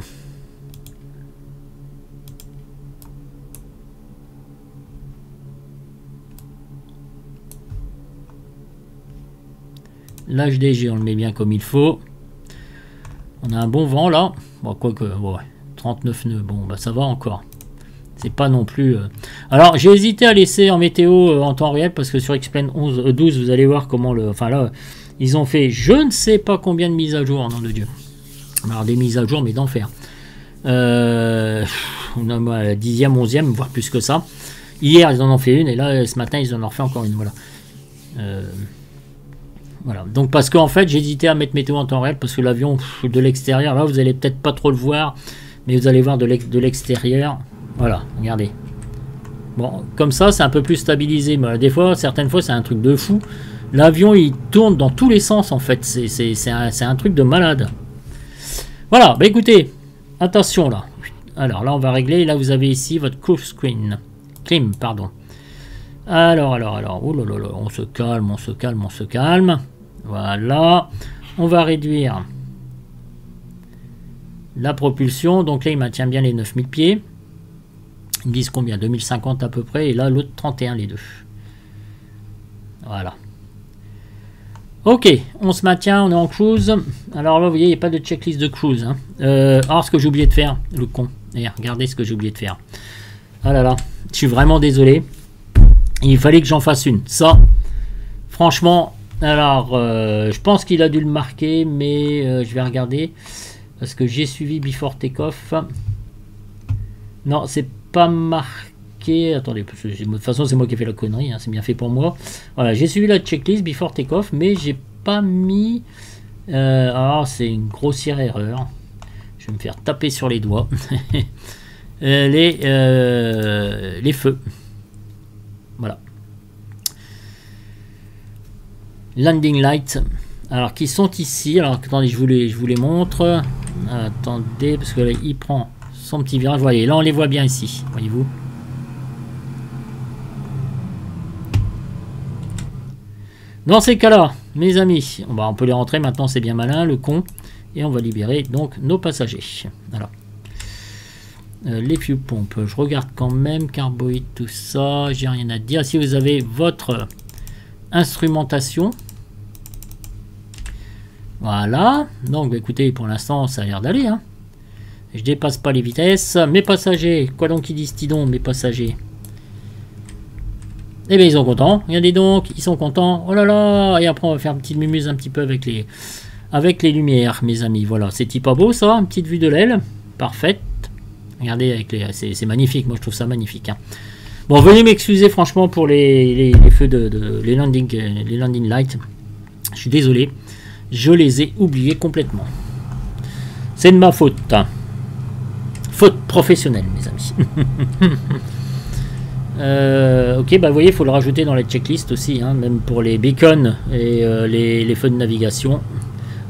L'HDG, on le met bien comme il faut. On a un bon vent là. Bon, quoique, ouais, 39 nœuds, bon, bah ça va encore. C'est pas non plus... Alors, j'ai hésité à laisser en météo en temps réel, parce que sur X-Plane 12, vous allez voir comment le... Enfin là, ils ont fait je ne sais pas combien de mises à jour, nom de Dieu. Alors, des mises à jour, mais d'enfer. On a la 10e, 11e, voire plus que ça. Hier, ils en ont fait une, et là, ce matin, ils en ont refait encore une, voilà. Voilà, donc parce qu'en fait, j'ai hésité à mettre météo en temps réel, parce que l'avion de l'extérieur, là, vous allez peut-être pas trop le voir, mais vous allez voir de l'extérieur... Voilà, regardez. Bon, comme ça, c'est un peu plus stabilisé. Mais des fois, certaines fois, c'est un truc de fou. L'avion, il tourne dans tous les sens, en fait. C'est un truc de malade. Voilà, bah écoutez, attention là. Alors là, on va régler. Là, vous avez ici votre cruise screen. Clim, pardon. Alors. Oh là là là, on se calme. Voilà. On va réduire la propulsion. Donc là, il maintient bien les 9000 pieds. Ils disent combien? 2050 à peu près. Et là, l'autre 31, les deux. Voilà. Ok, on se maintient, on est en cruise. Alors là, vous voyez, il n'y a pas de checklist de cruise. Hein. Alors, ce que j'ai oublié de faire, le con. Et regardez ce que j'ai oublié de faire. Ah là là, je suis vraiment désolé. Il fallait que j'en fasse une. Ça, franchement, alors, je pense qu'il a dû le marquer, mais je vais regarder. Parce que j'ai suivi Before Takeoff. Non, c'est pas marqué. Attendez, parce que de toute façon, c'est moi qui ai fait la connerie. Hein, c'est bien fait pour moi. Voilà, j'ai suivi la checklist Before Takeoff, mais j'ai pas mis. Alors, c'est une grossière erreur. Je vais me faire taper sur les doigts. Les feux. Voilà. Landing light. Alors, qui sont ici. Alors, attendez, je vous les montre. Attendez, parce que là, il prend son petit virage. Voyez, là, on les voit bien ici. Voyez-vous. Dans ces cas-là, mes amis, on peut les rentrer maintenant, c'est bien malin, le con. Et on va libérer donc nos passagers. Alors. Les fuel pompes, je regarde quand même, carbohydrate, tout ça, j'ai rien à dire. Si vous avez votre instrumentation, voilà. Donc écoutez, pour l'instant, ça a l'air d'aller. Hein. Je dépasse pas les vitesses. Mes passagers, quoi donc ils disent-ils donc, mes passagers? Eh bien, ils sont contents. Regardez donc, ils sont contents. Oh là là. Et après, on va faire une petite mumuse un petit peu avec les lumières, mes amis. Voilà, c'est pas beau ça, une petite vue de l'aile. Parfaite. Regardez, avec c'est magnifique. Moi, je trouve ça magnifique. Hein. Bon, veuillez m'excuser franchement pour les feux les landing lights. Je suis désolé. Je les ai oubliés complètement. C'est de ma faute. Hein. Faute professionnelle, mes amis. Ok, bah vous voyez, il faut le rajouter dans la checklist aussi, hein, même pour les beacons et les feux de navigation.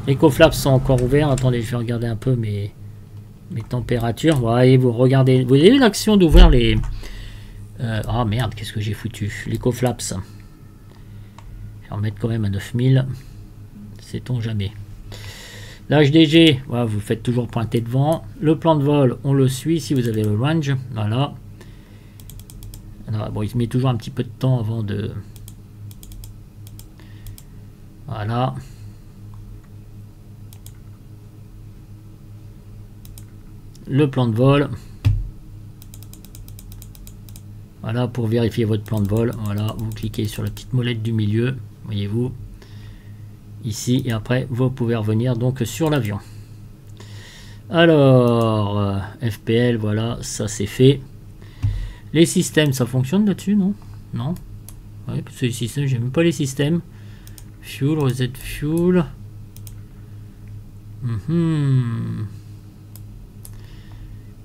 Les coflaps sont encore ouverts. Attendez, je vais regarder un peu mes températures. Ouais, vous regardez, vous avez eu l'action d'ouvrir les... ah merde, qu'est-ce que j'ai foutu? Les coflaps. Je vais en mettre quand même à 9000. Sait-on jamais. L'HDG, voilà, vous faites toujours pointer devant. Le plan de vol, on le suit si vous avez le range. Voilà. Alors, bon, il se met toujours un petit peu de temps avant de... Voilà. Le plan de vol. Voilà, pour vérifier votre plan de vol. Voilà, vous cliquez sur la petite molette du milieu. Voyez-vous. Ici, et après, vous pouvez revenir donc sur l'avion. Alors, FPL, voilà, ça c'est fait. Les systèmes, ça fonctionne là-dessus, non? Non. Ouais, parce que les systèmes, j'aime pas les systèmes. Fuel, reset fuel.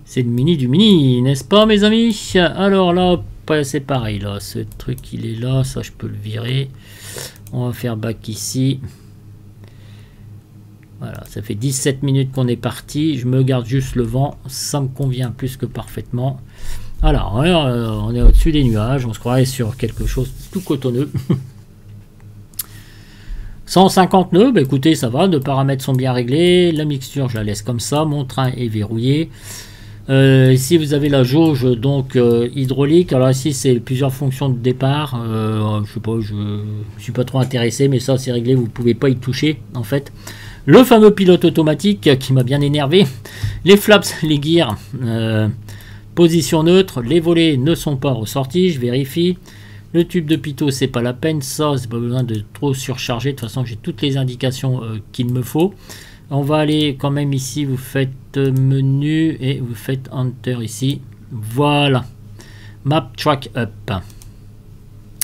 C'est le mini du mini, n'est-ce pas, mes amis? Alors là, c'est pareil, là. Ce truc, il est là. Ça, je peux le virer. On va faire back ici. Voilà, ça fait 17 minutes qu'on est parti. Je me garde juste le vent. Ça me convient plus que parfaitement. Alors, on est au-dessus des nuages. On se croirait sur quelque chose de tout cotonneux. 150 nœuds, bah écoutez, ça va. Nos paramètres sont bien réglés. La mixture, je la laisse comme ça. Mon train est verrouillé. Ici, vous avez la jauge donc hydraulique. Alors ici, c'est plusieurs fonctions de départ. Je sais pas, je suis pas trop intéressé, mais ça, c'est réglé. Vous pouvez pas y toucher, en fait. Le fameux pilote automatique qui m'a bien énervé. Les flaps, les gears, position neutre. Les volets ne sont pas ressortis, je vérifie. Le tube de pitot, c'est pas la peine. Ça, c'est pas besoin de trop surcharger. De toute façon, j'ai toutes les indications qu'il me faut. On va aller quand même ici. Vous faites menu et vous faites Enter ici. Voilà. Map Track Up.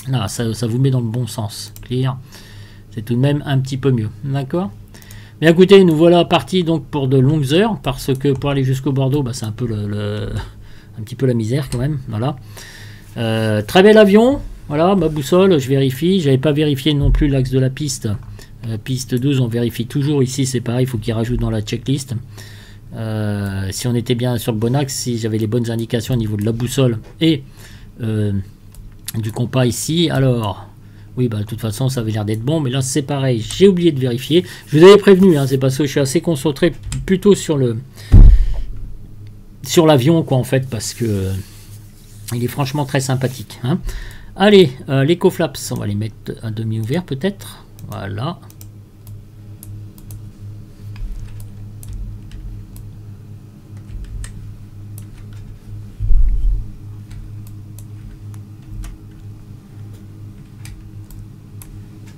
Là, ça vous met dans le bon sens. Clear. C'est tout de même un petit peu mieux. D'accord ? Mais écoutez, nous voilà partis donc pour de longues heures, parce que pour aller jusqu'au Bordeaux, bah, c'est un peu un petit peu la misère quand même. Voilà. Très bel avion. Voilà, ma boussole, je vérifie. J'avais pas vérifié non plus l'axe de la piste. Piste 12, on vérifie toujours. Ici, c'est pareil, il faut qu'il rajoute dans la checklist. Si on était bien sur le bon axe, si j'avais les bonnes indications au niveau de la boussole et du compas ici, alors... Oui, bah, de toute façon, ça avait l'air d'être bon, mais là, c'est pareil. J'ai oublié de vérifier. Je vous avais prévenu, hein, c'est parce que je suis assez concentré plutôt sur l'avion, quoi, en fait, parce que il est franchement très sympathique. Hein. Allez, les coflaps, on va les mettre à demi ouvert, peut-être. Voilà.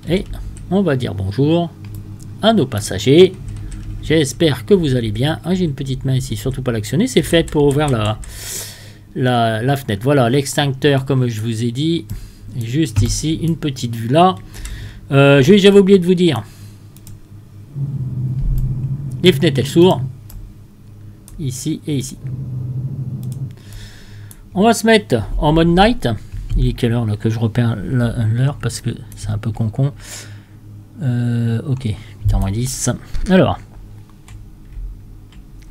Et on va dire bonjour à nos passagers. J'espère que vous allez bien. Ah, j'ai une petite main ici, surtout pas l'actionner. C'est fait pour ouvrir la fenêtre. Voilà, l'extincteur, comme je vous ai dit. Juste ici, une petite vue là. J'avais oublié de vous dire. Les fenêtres, elles s'ouvrent. Ici et ici. On va se mettre en mode night. Il est quelle heure là que je repère l'heure parce que c'est un peu con. Ok, 8h-10. Alors,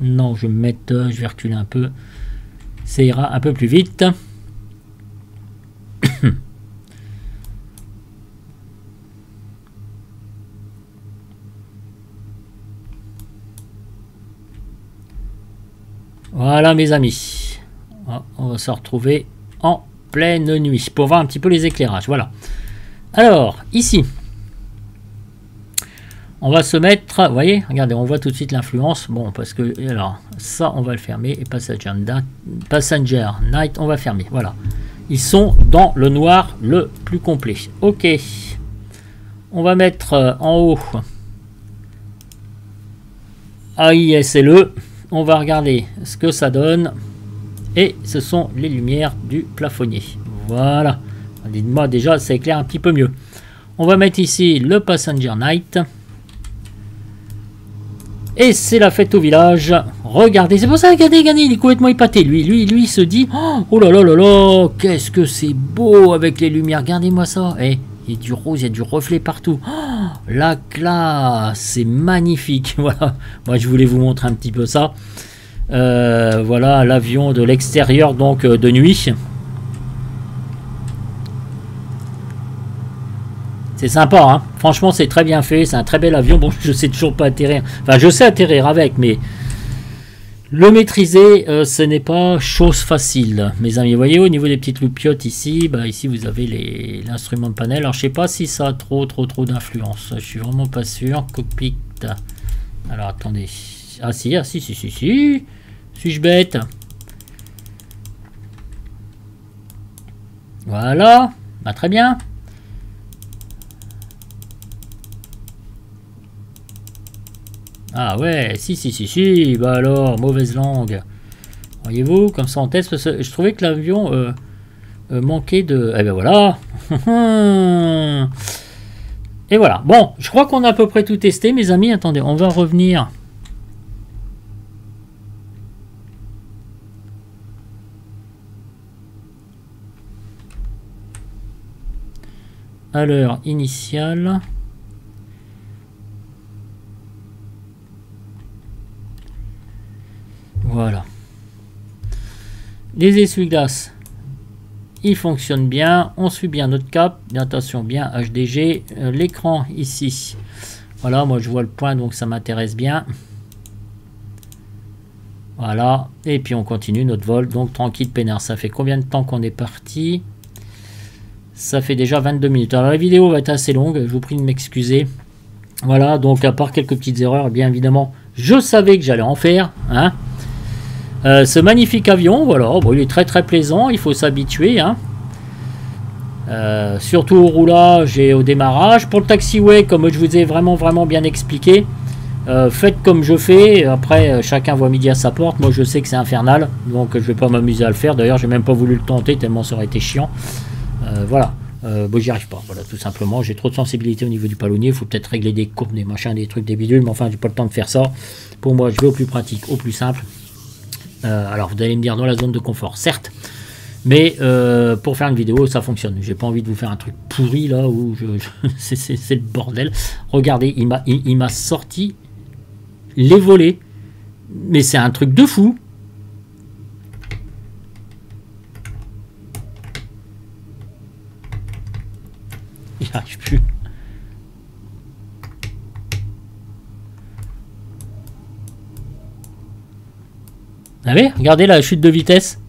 non, je vais me mettre, je vais reculer un peu. Ça ira un peu plus vite. Voilà mes amis. On va se retrouver en pleine nuit pour voir un petit peu les éclairages. Voilà. Alors, ici, on va se mettre, vous voyez, regardez, on voit tout de suite l'influence. Bon, parce que, alors, ça, on va le fermer. Et Passenger Night, on va fermer. Voilà. Ils sont dans le noir le plus complet. Ok. On va mettre en haut AISLE. On va regarder ce que ça donne. Et ce sont les lumières du plafonnier. Voilà. Dites-moi déjà, ça éclaire un petit peu mieux. On va mettre ici le Passenger Night. Et c'est la fête au village. Regardez, c'est pour ça, regardez, il est complètement épaté. Lui, il se dit, oh là là là là, qu'est-ce que c'est beau avec les lumières. Regardez-moi ça. Et il y a du rose, il y a du reflet partout. Oh, la classe, c'est magnifique. Voilà, moi je voulais vous montrer un petit peu ça. Voilà l'avion de l'extérieur, donc de nuit. C'est sympa, hein. Franchement, c'est très bien fait. C'est un très bel avion. Bon, je sais toujours pas atterrir. Enfin, je sais atterrir avec, mais le maîtriser, ce n'est pas chose facile, mes amis. Vous voyez, au niveau des petites loupiottes ici, bah, ici vous avez l'instrument de panel. Alors, je sais pas si ça a trop d'influence. Je suis vraiment pas sûr. Cockpit. Alors, attendez. Ah, si. Suis-je bête? Voilà. Bah, très bien. Ah ouais, si, bah alors, mauvaise langue. Voyez-vous, comme ça on teste, parce que je trouvais que l'avion manquait de... Eh ben voilà. Et voilà, bon, je crois qu'on a à peu près tout testé, mes amis. Attendez, on va revenir. À l'heure initiale. Voilà. Les essuie-glaces, ils fonctionnent bien. On suit bien notre cap. Attention, bien HDG. L'écran ici. Voilà, moi je vois le point, donc ça m'intéresse bien. Voilà. Et puis on continue notre vol. Donc tranquille, peinard. Ça fait combien de temps qu'on est parti? Ça fait déjà 22 minutes. Alors la vidéo va être assez longue. Je vous prie de m'excuser. Voilà, donc à part quelques petites erreurs, bien évidemment, je savais que j'allais en faire. Hein. Ce magnifique avion, voilà, bon, il est très plaisant, il faut s'habituer, hein. Surtout au roulage et au démarrage. Pour le taxiway, comme je vous ai vraiment bien expliqué, faites comme je fais. Après, chacun voit midi à sa porte. Moi, je sais que c'est infernal, donc je vais pas m'amuser à le faire. D'ailleurs, j'ai même pas voulu le tenter tellement ça aurait été chiant. Voilà. Bon, j'y arrive pas, voilà, tout simplement. J'ai trop de sensibilité au niveau du palonnier. Il faut peut-être régler des courbes, des machins, des trucs, des bidules, mais enfin, j'ai pas le temps de faire ça. Pour moi, je vais au plus pratique, au plus simple. Alors vous allez me dire dans la zone de confort, certes, mais pour faire une vidéo ça fonctionne. J'ai pas envie de vous faire un truc pourri là où c'est le bordel. Regardez, il m'a sorti les volets, mais c'est un truc de fou. J'y arrive plus. Vous savez, regardez la chute de vitesse.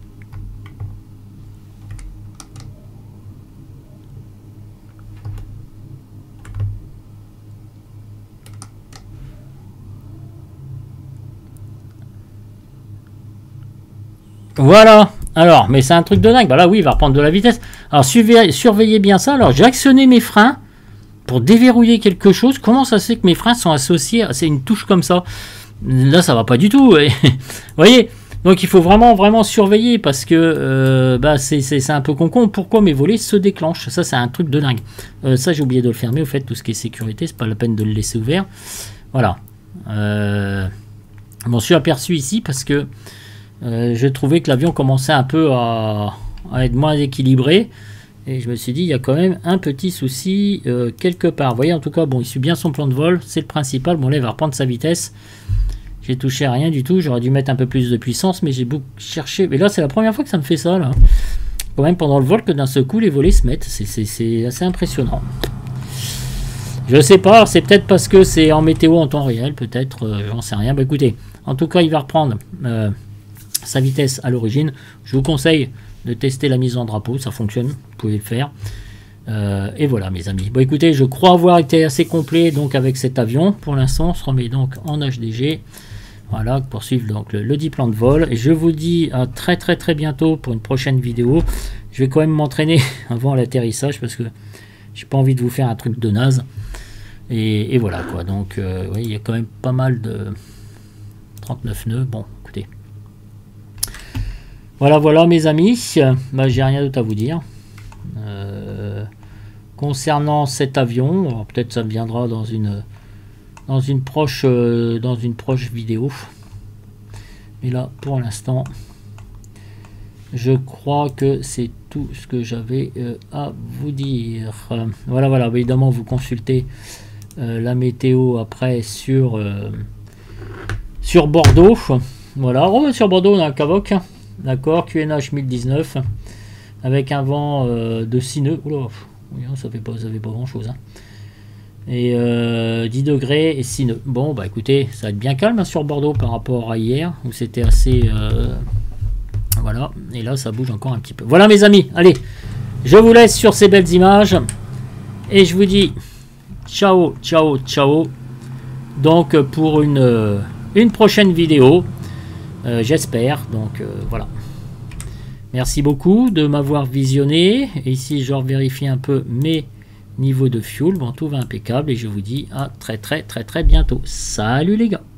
Voilà. Alors, mais c'est un truc de dingue. Bah là, oui, il va reprendre de la vitesse. Alors, surveillez bien ça. Alors, j'ai actionné mes freins pour déverrouiller quelque chose. Comment ça se fait que mes freins sont associés? C'est une touche comme ça. Là, ça va pas du tout. Vous voyez? Donc il faut vraiment surveiller parce que bah, c'est un peu con. Pourquoi mes volets se déclenchent? Ça c'est un truc de dingue. Ça j'ai oublié de le fermer. Au fait, tout ce qui est sécurité, c'est pas la peine de le laisser ouvert. Voilà. Je m'en suis aperçu ici parce que je trouvais que l'avion commençait un peu à être moins équilibré. Et je me suis dit, il y a quand même un petit souci quelque part. Vous voyez, en tout cas, bon, il suit bien son plan de vol. C'est le principal. Bon là, il va reprendre sa vitesse. J'ai touché à rien du tout, j'aurais dû mettre un peu plus de puissance, mais j'ai beaucoup cherché. Mais là, c'est la première fois que ça me fait ça, là. Quand même, pendant le vol, que d'un seul coup, les volets se mettent. C'est assez impressionnant. Je sais pas, c'est peut-être parce que c'est en météo en temps réel, peut-être, j'en sais rien. Bah écoutez, en tout cas, il va reprendre sa vitesse à l'origine. Je vous conseille de tester la mise en drapeau, ça fonctionne, vous pouvez le faire. Et voilà mes amis. Bon écoutez, je crois avoir été assez complet donc avec cet avion. Pour l'instant, on se remet donc en HDG. Voilà, pour suivre donc le dit plan de vol. Et je vous dis à très bientôt pour une prochaine vidéo. Je vais quand même m'entraîner avant l'atterrissage parce que j'ai pas envie de vous faire un truc de naze. Et voilà quoi. Donc oui, il y a quand même pas mal de 39 nœuds. Bon, écoutez. Voilà mes amis. Bah, j'ai rien d'autre à vous dire. Concernant cet avion, peut-être ça viendra dans une proche vidéo. Mais là, pour l'instant, je crois que c'est tout ce que j'avais à vous dire. Voilà, évidemment, vous consultez la météo après sur Bordeaux. Voilà, sur Bordeaux, on a un Cavoc, d'accord, QNH 1019, avec un vent de 6 nœuds. Oula, ça fait pas grand chose. Hein. Et 10 degrés et 6 nœuds. Bon, bah écoutez, ça va être bien calme hein, sur Bordeaux par rapport à hier, où c'était assez... voilà, et là, ça bouge encore un petit peu. Voilà mes amis, allez, je vous laisse sur ces belles images, et je vous dis ciao. Donc, pour une prochaine vidéo, j'espère, donc voilà. Merci beaucoup de m'avoir visionné. Et ici, je vérifie un peu mes niveaux de fuel. Bon, tout va impeccable et je vous dis à très bientôt. Salut les gars!